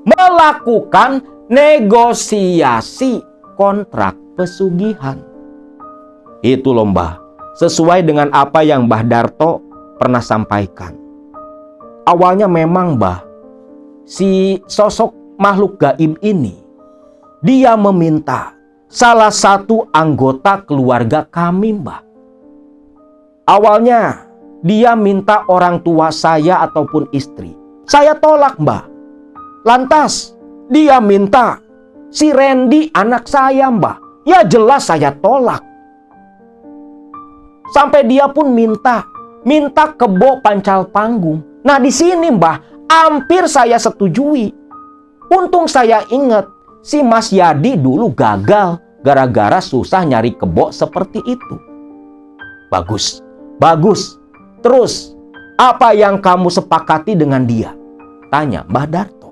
melakukan negosiasi kontrak pesugihan. Itu loh Mbah, sesuai dengan apa yang Mbah Darto pernah sampaikan. Awalnya memang Mbah, si sosok makhluk gaib ini, dia meminta salah satu anggota keluarga kami Mbah. Awalnya dia minta orang tua saya ataupun istri. Saya tolak Mbah. Lantas dia minta si Randy anak saya Mbah. Ya jelas saya tolak. Sampai dia pun minta kebo pancal panggung. Nah di sini Mbah, hampir saya setujui. Untung saya ingat si Mas Yadi dulu gagal gara-gara susah nyari kebo seperti itu. Bagus, bagus. Terus, apa yang kamu sepakati dengan dia? Tanya Mbah Darto.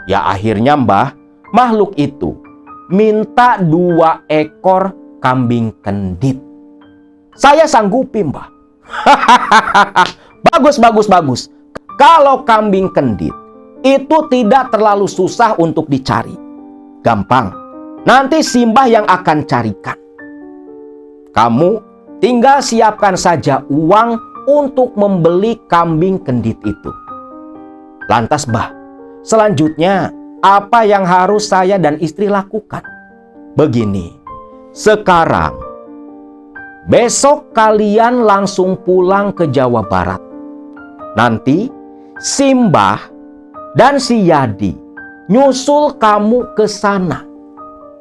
Ya akhirnya Mbah, makhluk itu minta 2 ekor kambing kendit. Saya sanggupi Mbah. Bagus. Kalau kambing kendit itu tidak terlalu susah untuk dicari. Gampang. Nanti Simbah yang akan carikan. Kamu tinggal siapkan saja uang untuk membeli kambing kendit itu. Lantas Mbah, selanjutnya apa yang harus saya dan istri lakukan? Begini, sekarang besok kalian langsung pulang ke Jawa Barat. Nanti Simbah dan si Yadi nyusul kamu ke sana.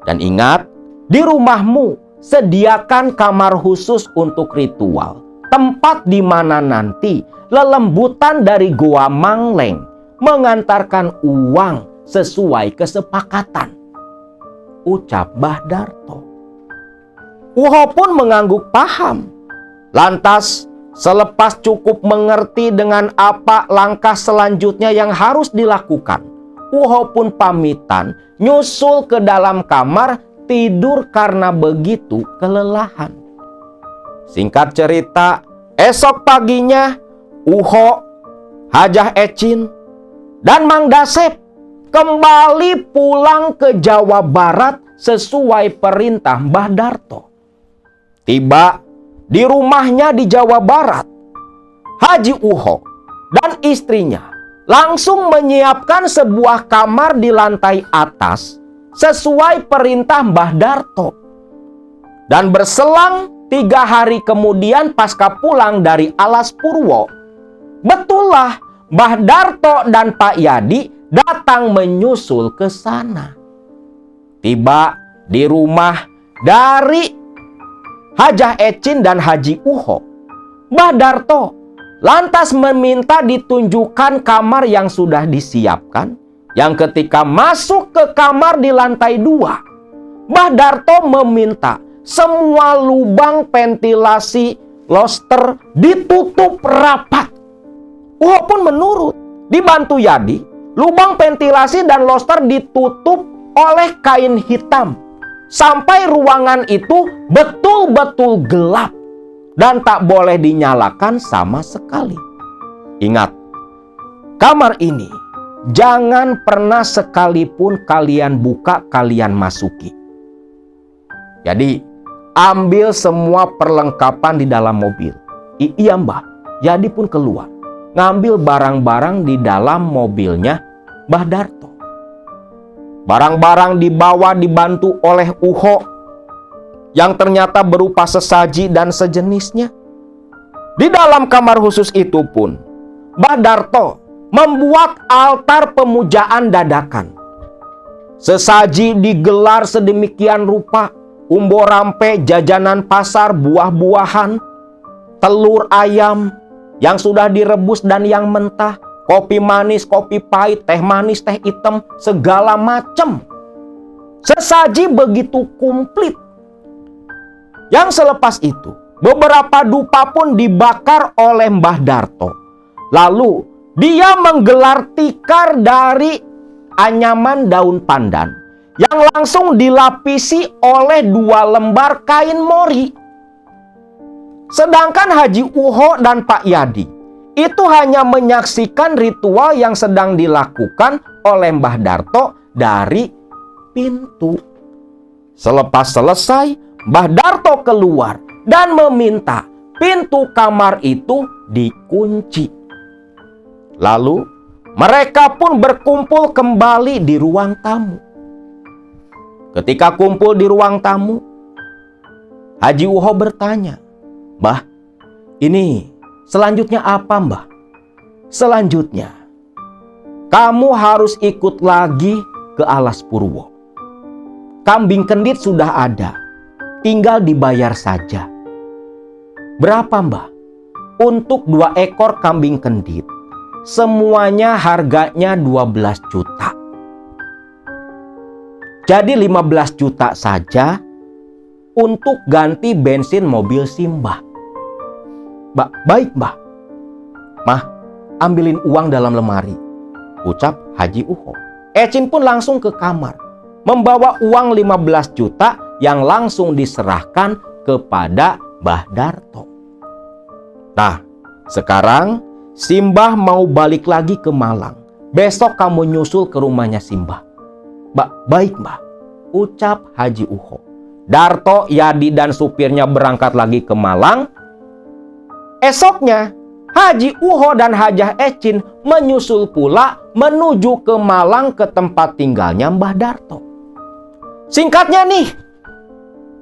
Dan ingat, di rumahmu sediakan kamar khusus untuk ritual. Tempat di mana nanti lelembutan dari Goa Mangleng mengantarkan uang sesuai kesepakatan. Ucap Mbah Darto. Uho pun mengangguk paham. Lantas selepas cukup mengerti dengan apa langkah selanjutnya yang harus dilakukan, Uho pun pamitan nyusul ke dalam kamar tidur karena begitu kelelahan. Singkat cerita, esok paginya Uho, Hajah Ecin, dan Mang Dasep kembali pulang ke Jawa Barat sesuai perintah Mbah Darto. Tiba di rumahnya di Jawa Barat, Haji Uho dan istrinya langsung menyiapkan sebuah kamar di lantai atas sesuai perintah Mbah Darto. Dan berselang 3 hari kemudian pasca pulang dari Alas Purwo, betullah Mbah Darto dan Pak Yadi datang menyusul ke sana. Tiba di rumah dari Hajah Ecin dan Haji Uho, Mbah Darto lantas meminta ditunjukkan kamar yang sudah disiapkan yang ketika masuk ke kamar di lantai 2, Mbah Darto meminta semua lubang ventilasi loster ditutup rapat. Uho pun menurut. Dibantu Yadi, lubang ventilasi dan loster ditutup oleh kain hitam sampai ruangan itu betul-betul gelap dan tak boleh dinyalakan sama sekali. Ingat, kamar ini jangan pernah sekalipun kalian buka, kalian masuki. Jadi, ambil semua perlengkapan di dalam mobil. Iya Mbah, Yadi pun keluar, ngambil barang-barang di dalam mobilnya Mbah Darto. Barang-barang dibawa dibantu oleh Uho yang ternyata berupa sesaji dan sejenisnya. Di dalam kamar khusus itu pun Mbah Darto membuat altar pemujaan dadakan. Sesaji digelar sedemikian rupa, umbo rampe, jajanan pasar, buah-buahan, telur ayam yang sudah direbus dan yang mentah, kopi manis, kopi pahit, teh manis, teh hitam, segala macam. Sesaji begitu komplit. Yang selepas itu, beberapa dupa pun dibakar oleh Mbah Darto. Lalu, dia menggelar tikar dari anyaman daun pandan yang langsung dilapisi oleh 2 lembar kain mori. Sedangkan Haji Uho dan Pak Yadi itu hanya menyaksikan ritual yang sedang dilakukan oleh Mbah Darto dari pintu. Selepas selesai, Mbah Darto keluar dan meminta pintu kamar itu dikunci. Lalu mereka pun berkumpul kembali di ruang tamu. Ketika kumpul di ruang tamu, Haji Uho bertanya, "Mbah, ini selanjutnya apa, Mbah?" "Selanjutnya, kamu harus ikut lagi ke Alas Purwo. Kambing kendit sudah ada, tinggal dibayar saja." "Berapa, Mbah?" "Untuk 2 ekor kambing kendit, semuanya harganya 12 juta. Jadi 15 juta saja untuk ganti bensin mobil Simbah." "Baik, Mbah." "Mah, ambilin uang dalam lemari," ucap Haji Uho. Ecin pun langsung ke kamar, membawa uang 15 juta yang langsung diserahkan kepada Mbah Darto. "Nah, sekarang Simbah mau balik lagi ke Malang. Besok kamu nyusul ke rumahnya Simbah." "Baik, Mbah," ucap Haji Uho. Darto, Yadi, dan supirnya berangkat lagi ke Malang. Esoknya, Haji Uho dan Hajah Ecin menyusul pula menuju ke Malang ke tempat tinggalnya Mbah Darto. Singkatnya nih,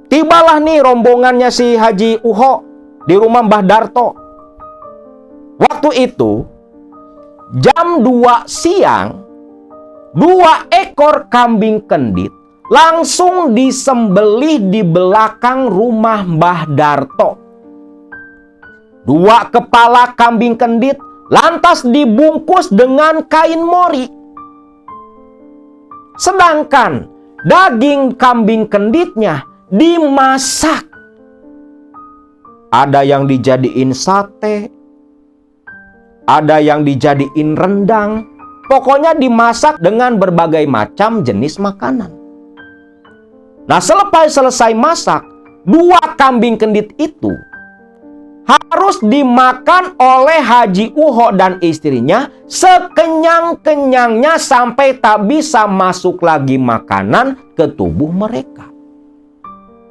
tibalah nih rombongannya si Haji Uho di rumah Mbah Darto. Waktu itu, jam 2 siang, 2 ekor kambing kendit langsung disembelih di belakang rumah Mbah Darto. 2 kepala kambing kendit lantas dibungkus dengan kain mori. Sedangkan daging kambing kenditnya dimasak. Ada yang dijadiin sate, ada yang dijadiin rendang. Pokoknya dimasak dengan berbagai macam jenis makanan. Nah, selepas selesai masak, 2 kambing kendit itu harus dimakan oleh Haji Uho dan istrinya sekenyang-kenyangnya sampai tak bisa masuk lagi makanan ke tubuh mereka.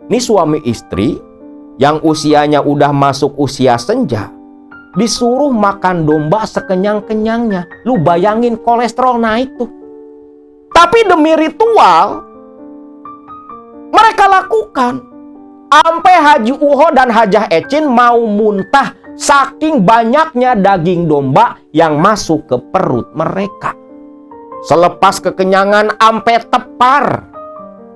Ini suami istri yang usianya udah masuk usia senja, disuruh makan domba sekenyang-kenyangnya. Lu bayangin kolesterol naik tuh. Tapi demi ritual, mereka lakukan. Sampai Haji Uho dan Hajah Ecin mau muntah saking banyaknya daging domba yang masuk ke perut mereka. Selepas kekenyangan sampai tepar,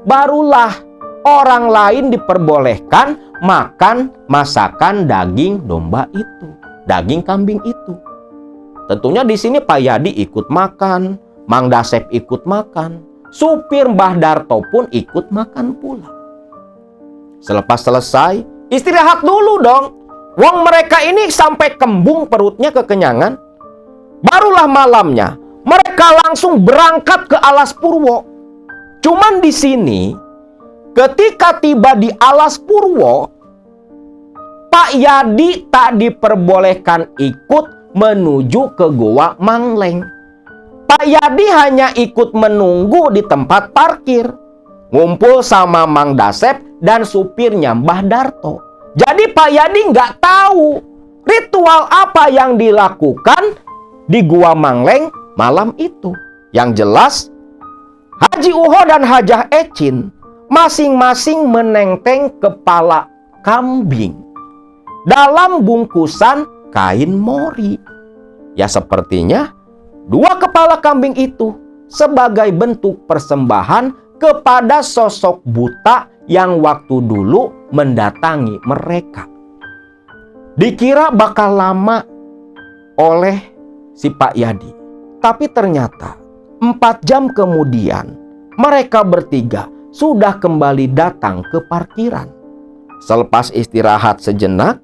barulah orang lain diperbolehkan makan masakan daging domba itu, daging kambing itu. Tentunya di sini Pak Yadi ikut makan, Mang Dasep ikut makan. Supir Mbah Darto pun ikut makan pula. Selepas selesai, istirahat dulu dong. Wong mereka ini sampai kembung perutnya kekenyangan. Barulah malamnya mereka langsung berangkat ke Alas Purwo. Cuman di sini, ketika tiba di Alas Purwo, Pak Yadi tak diperbolehkan ikut menuju ke Goa Mangleng. Pak Yadi hanya ikut menunggu di tempat parkir, ngumpul sama Mang Dasep dan supirnya Mbah Darto. Jadi Pak Yadi nggak tahu ritual apa yang dilakukan di Gua Mangleng malam itu. Yang jelas, Haji Uho dan Hajah Ecin masing-masing menenteng kepala kambing dalam bungkusan kain mori. Ya sepertinya dua kepala kambing itu sebagai bentuk persembahan kepada sosok buta yang waktu dulu mendatangi mereka. Dikira bakal lama oleh si Pak Yadi. Tapi ternyata 4 jam kemudian mereka bertiga sudah kembali datang ke parkiran. Selepas istirahat sejenak,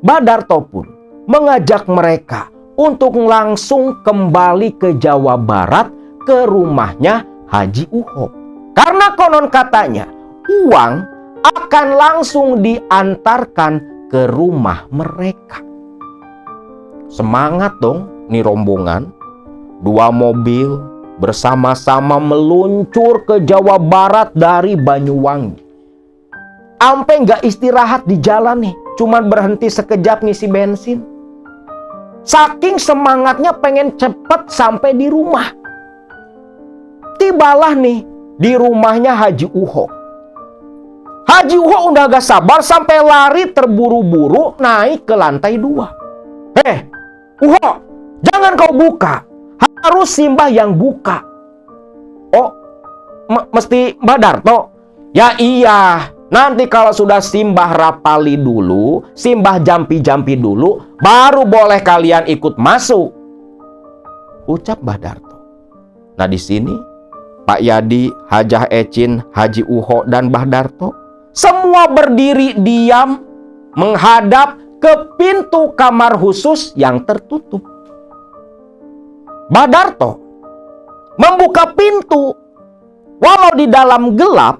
Mbah Darto pun mengajak mereka untuk langsung kembali ke Jawa Barat ke rumahnya Haji Uho. Karena konon katanya uang akan langsung diantarkan ke rumah mereka. Semangat dong nih rombongan. 2 mobil bersama-sama meluncur ke Jawa Barat dari Banyuwangi. Ampe nggak istirahat di jalan nih, cuman berhenti sekejap ngisi bensin. Saking semangatnya pengen cepet sampai di rumah. Tibalah nih di rumahnya Haji Uho. Haji Uho udah gak sabar sampai lari terburu-buru naik ke lantai 2. Uho, jangan kau buka. Harus Simbah yang buka. Oh, mesti Mbah Darto? Ya iya, nanti kalau sudah Simbah rapali dulu, Simbah jampi-jampi dulu, baru boleh kalian ikut masuk, ucap Mbah Darto. Nah di sini Pak Yadi, Hajah Ecin, Haji Uho, dan Mbah Darto semua berdiri diam menghadap ke pintu kamar khusus yang tertutup. Mbah Darto membuka pintu walau di dalam gelap,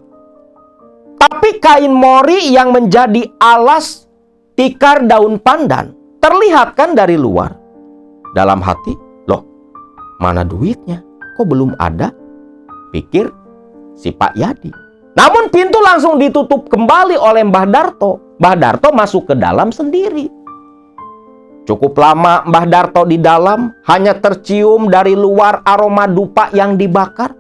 tapi kain mori yang menjadi alas tikar daun pandan terlihat kan dari luar. Dalam hati, loh, mana duitnya? Kok belum ada? Pikir si Pak Yadi. Namun pintu langsung ditutup kembali oleh Mbah Darto. Mbah Darto masuk ke dalam sendiri. Cukup lama Mbah Darto di dalam, hanya tercium dari luar aroma dupa yang dibakar.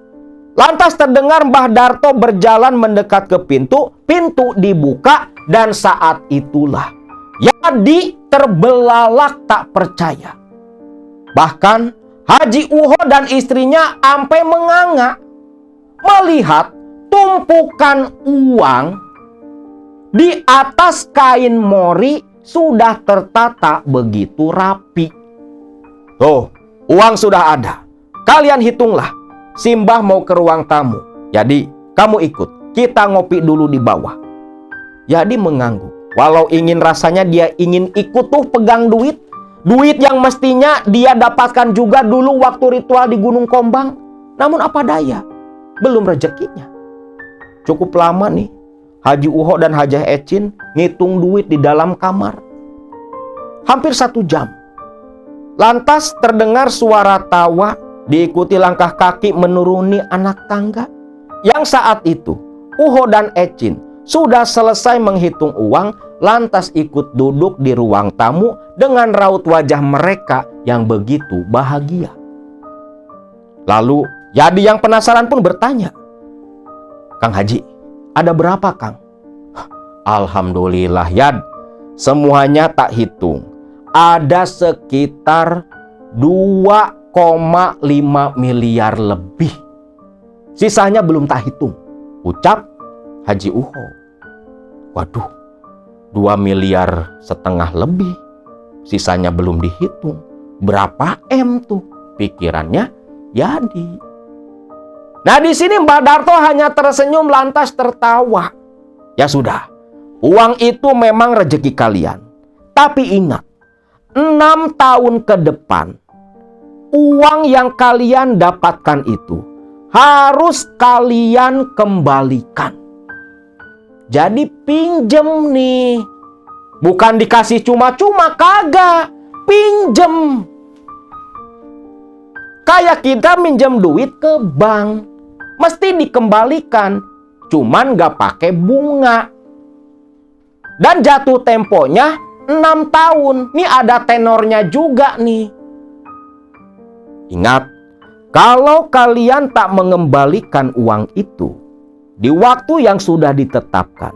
Lantas terdengar Mbah Darto berjalan mendekat ke pintu, pintu dibuka, dan saat itulah Yadi terbelalak tak percaya. Bahkan Haji Uho dan istrinya ampe menganga melihat tumpukan uang di atas kain mori sudah tertata begitu rapi. Tuh, uang sudah ada. Kalian hitunglah. Simbah mau ke ruang tamu. Jadi, kamu ikut. Kita ngopi dulu di bawah. Yadi mengangguk. Walau ingin rasanya dia ingin ikut tuh pegang duit. Duit yang mestinya dia dapatkan juga dulu waktu ritual di Gunung Kombang. Namun apa daya, belum rezekinya. Cukup lama nih Haji Uho dan Hajah Ecin ngitung duit di dalam kamar. Hampir 1 jam. Lantas terdengar suara tawa diikuti langkah kaki menuruni anak tangga. Yang saat itu Uho dan Ecin sudah selesai menghitung uang, lantas ikut duduk di ruang tamu dengan raut wajah mereka yang begitu bahagia. Lalu Yadi yang penasaran pun bertanya, "Kang Haji, ada berapa, Kang?" "Alhamdulillah, Yad, semuanya tak hitung. Ada sekitar 2,5 miliar lebih. Sisanya belum tak hitung," ucap Haji Uho. Waduh, 2,5 miliar lebih. Sisanya belum dihitung. Berapa M tuh? Pikirannya Yadi. Nah, di sini Mbah Darto hanya tersenyum lantas tertawa. Ya sudah, uang itu memang rezeki kalian. Tapi ingat, 6 tahun ke depan, uang yang kalian dapatkan itu harus kalian kembalikan. Jadi pinjem nih. Bukan dikasih cuma-cuma, kagak. Pinjem. Kayak kita minjem duit ke bank. Mesti dikembalikan. Cuman gak pakai bunga. Dan jatuh temponya 6 tahun. Ini ada tenornya juga nih. Ingat, kalau kalian tak mengembalikan uang itu di waktu yang sudah ditetapkan,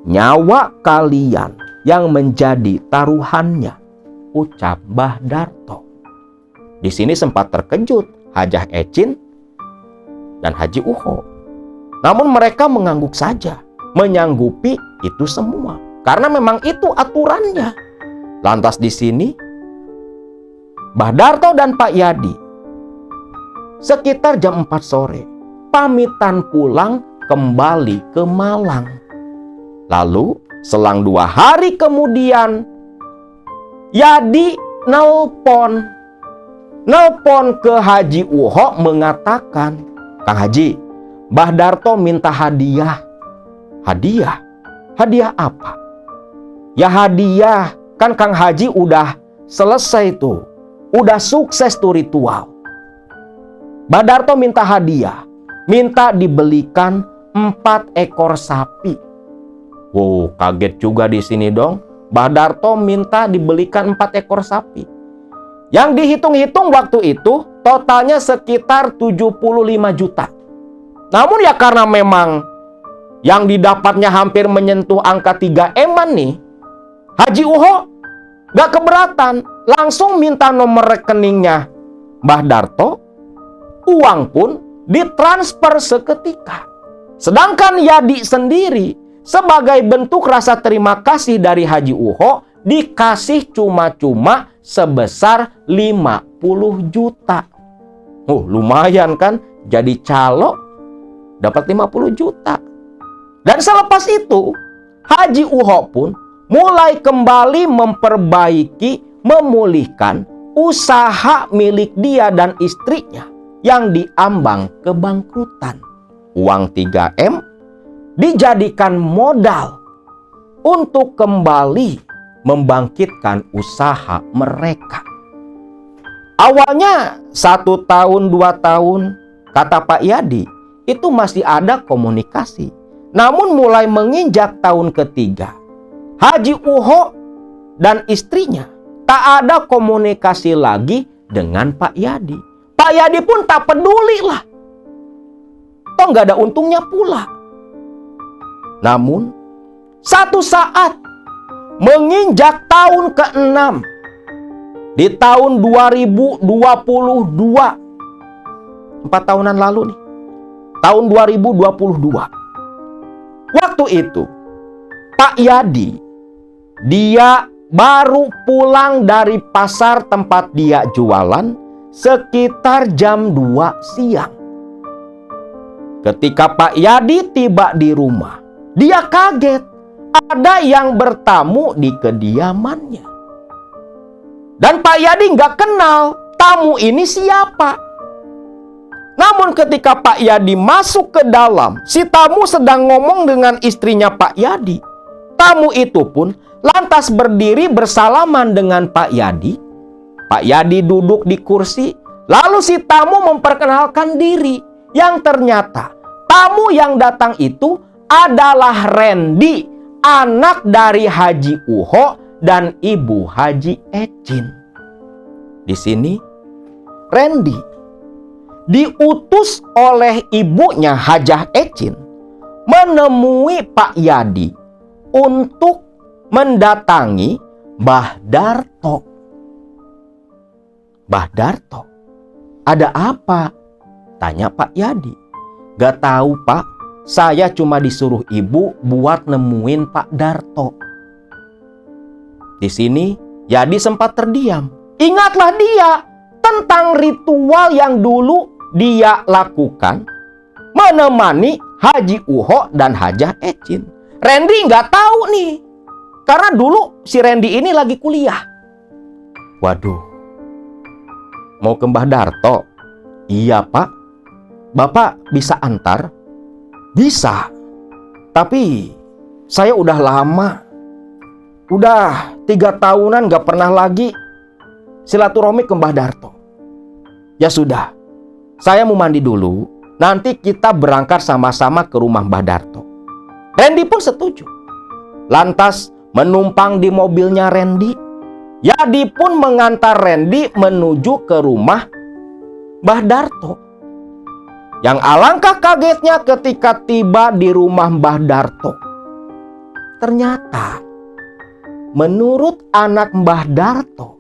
nyawa kalian yang menjadi taruhannya, ucap Mbah Darto. Di sini sempat terkejut Hajah Ecin dan Haji Uho. Namun mereka mengangguk saja, menyanggupi itu semua. Karena memang itu aturannya. Lantas di sini, Mbah Darto dan Pak Yadi sekitar jam 4 sore pamitan pulang kembali ke Malang. Lalu selang 2 hari kemudian, Yadi nelpon ke Haji Uho mengatakan, Kang Haji, Mbah Darto minta hadiah. Hadiah? Hadiah apa? Ya hadiah, kan Kang Haji udah selesai tuh. Udah sukses tuh ritual. Mbah Darto minta hadiah. Minta dibelikan 4 ekor sapi. Wow, kaget juga di sini dong. Mbah Darto minta dibelikan 4 ekor sapi. Yang dihitung-hitung waktu itu totalnya sekitar 75 juta. Namun ya karena memang yang didapatnya hampir menyentuh angka 3M-an nih, Haji Uho gak keberatan. Langsung minta nomor rekeningnya Mbah Darto. Uang pun ditransfer seketika. Sedangkan Yadi sendiri sebagai bentuk rasa terima kasih dari Haji Uho dikasih cuma-cuma sebesar 50 juta. Lumayan kan? Jadi calo dapat 50 juta. Dan selepas itu Haji Uho pun mulai kembali memperbaiki, memulihkan usaha milik dia dan istrinya yang diambang kebangkrutan. Uang 3M dijadikan modal untuk kembali membangkitkan usaha mereka. Awalnya 1 tahun, 2 tahun, kata Pak Yadi, itu masih ada komunikasi. Namun mulai menginjak tahun ketiga, Haji Uho dan istrinya tak ada komunikasi lagi dengan Pak Yadi. Pak Yadi pun tak peduli lah. Toh nggak ada untungnya pula. Namun, satu saat menginjak tahun ke-6 di tahun 2022, 4 tahunan lalu nih, tahun 2022. Waktu itu, Pak Yadi, dia baru pulang dari pasar tempat dia jualan sekitar jam 2 siang. Ketika Pak Yadi tiba di rumah, dia kaget ada yang bertamu di kediamannya. Dan Pak Yadi nggak kenal tamu ini siapa. Namun ketika Pak Yadi masuk ke dalam, si tamu sedang ngomong dengan istrinya Pak Yadi. Tamu itu pun lantas berdiri bersalaman dengan Pak Yadi. Pak Yadi duduk di kursi, lalu si tamu memperkenalkan diri. Yang ternyata tamu yang datang itu adalah Randy, anak dari Haji Uho dan Ibu Haji Ecin. Di sini Randy diutus oleh ibunya Hajah Ecin menemui Pak Yadi untuk mendatangi Mbah Darto. Mbah Darto, ada apa? Tanya Pak Yadi. Gak tahu Pak, saya cuma disuruh ibu buat nemuin Pak Darto. Di sini Yadi sempat terdiam. Ingatlah dia, tentang ritual yang dulu dia lakukan menemani Haji Uho dan Hajah Ecin. Randy nggak tahu nih, karena dulu si Randy ini lagi kuliah. Waduh, mau ke Mbah Darto? Iya Pak, Bapak bisa antar? Bisa, tapi saya udah lama, udah 3 tahunan gak pernah lagi silaturahmi ke Mbah Darto. Ya sudah, saya mau mandi dulu, nanti kita berangkat sama-sama ke rumah Mbah Darto. Randy pun setuju. Lantas menumpang di mobilnya Randy, Yadi pun mengantar Randy menuju ke rumah Mbah Darto. Yang alangkah kagetnya ketika tiba di rumah Mbah Darto. Ternyata menurut anak Mbah Darto,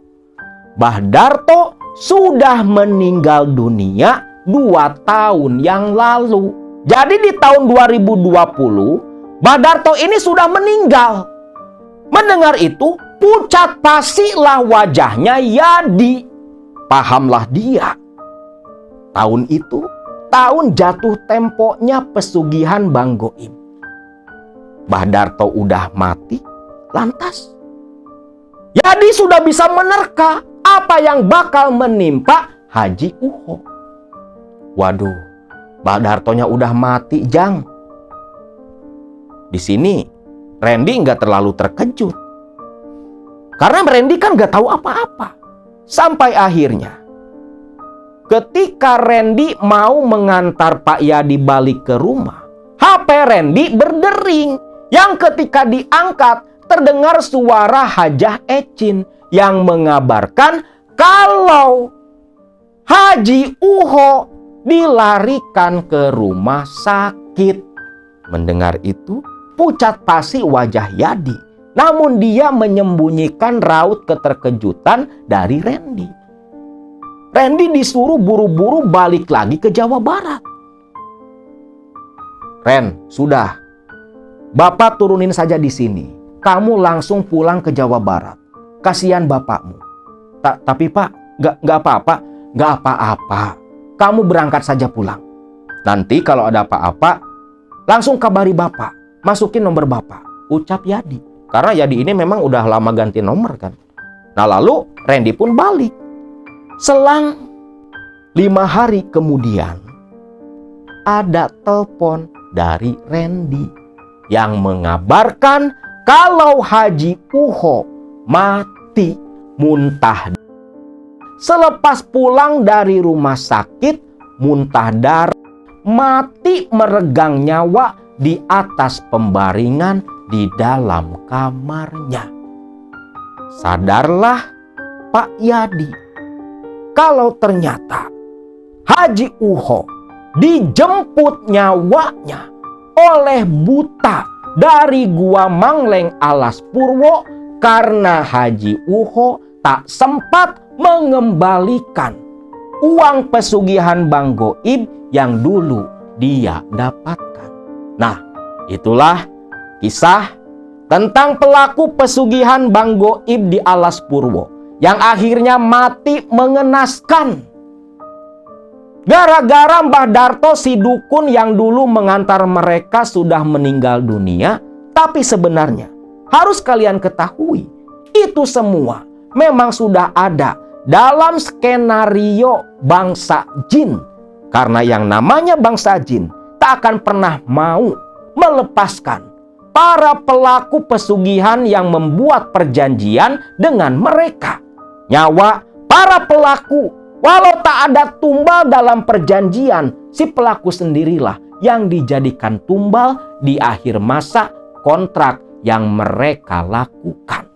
Mbah Darto sudah meninggal dunia 2 tahun yang lalu. Jadi di tahun 2020, Mbah Darto ini sudah meninggal. Mendengar itu, pucat pasilah wajahnya Yadi. Pahamlah dia. Tahun itu, tahun jatuh temponya pesugihan Bang Goib. Mbah Darto udah mati, lantas Yadi sudah bisa menerka apa yang bakal menimpa Haji Uho. Waduh, Mbah Dartonya udah mati, Jang. Di sini Randy nggak terlalu terkejut, karena Randy kan nggak tahu apa-apa. Sampai akhirnya, ketika Randy mau mengantar Pak Yadi balik ke rumah, HP Randy berdering. Yang ketika diangkat, terdengar suara Hajah Ecin yang mengabarkan kalau Haji Uho dilarikan ke rumah sakit. Mendengar itu, pucat pasi wajah Yadi. Namun dia menyembunyikan raut keterkejutan dari Randy. Randy disuruh buru-buru balik lagi ke Jawa Barat. Ren, sudah. Bapak turunin saja di sini. Kamu langsung pulang ke Jawa Barat. Kasihan bapakmu. Tapi Pak, nggak apa-apa. Nggak apa-apa. Kamu berangkat saja pulang. Nanti kalau ada apa-apa, langsung kabari Bapak. Masukin nomor Bapak. Ucap Yadi. Karena Yadi ini memang udah lama ganti nomor kan. Nah lalu Randy pun balik. Selang 5 hari kemudian, ada telepon dari Randy yang mengabarkan kalau Haji Uho mati muntah. Selepas pulang dari rumah sakit, muntah darah, mati meregang nyawa di atas pembaringan di dalam kamarnya. Sadarlah Pak Yadi, kalau ternyata Haji Uho dijemput nyawanya oleh buta dari Gua Mangleng Alas Purwo karena Haji Uho tak sempat mengembalikan uang pesugihan Bang Goib yang dulu dia dapatkan. Nah, itulah kisah tentang pelaku pesugihan Bang Goib di Alas Purwo yang akhirnya mati mengenaskan. Gara-gara Mbah Darto si dukun yang dulu mengantar mereka sudah meninggal dunia. Tapi sebenarnya harus kalian ketahui, itu semua memang sudah ada dalam skenario bangsa jin. Karena yang namanya bangsa jin tak akan pernah mau melepaskan para pelaku pesugihan yang membuat perjanjian dengan mereka. Nyawa para pelaku, walau tak ada tumbal dalam perjanjian, si pelaku sendirilah yang dijadikan tumbal di akhir masa kontrak yang mereka lakukan.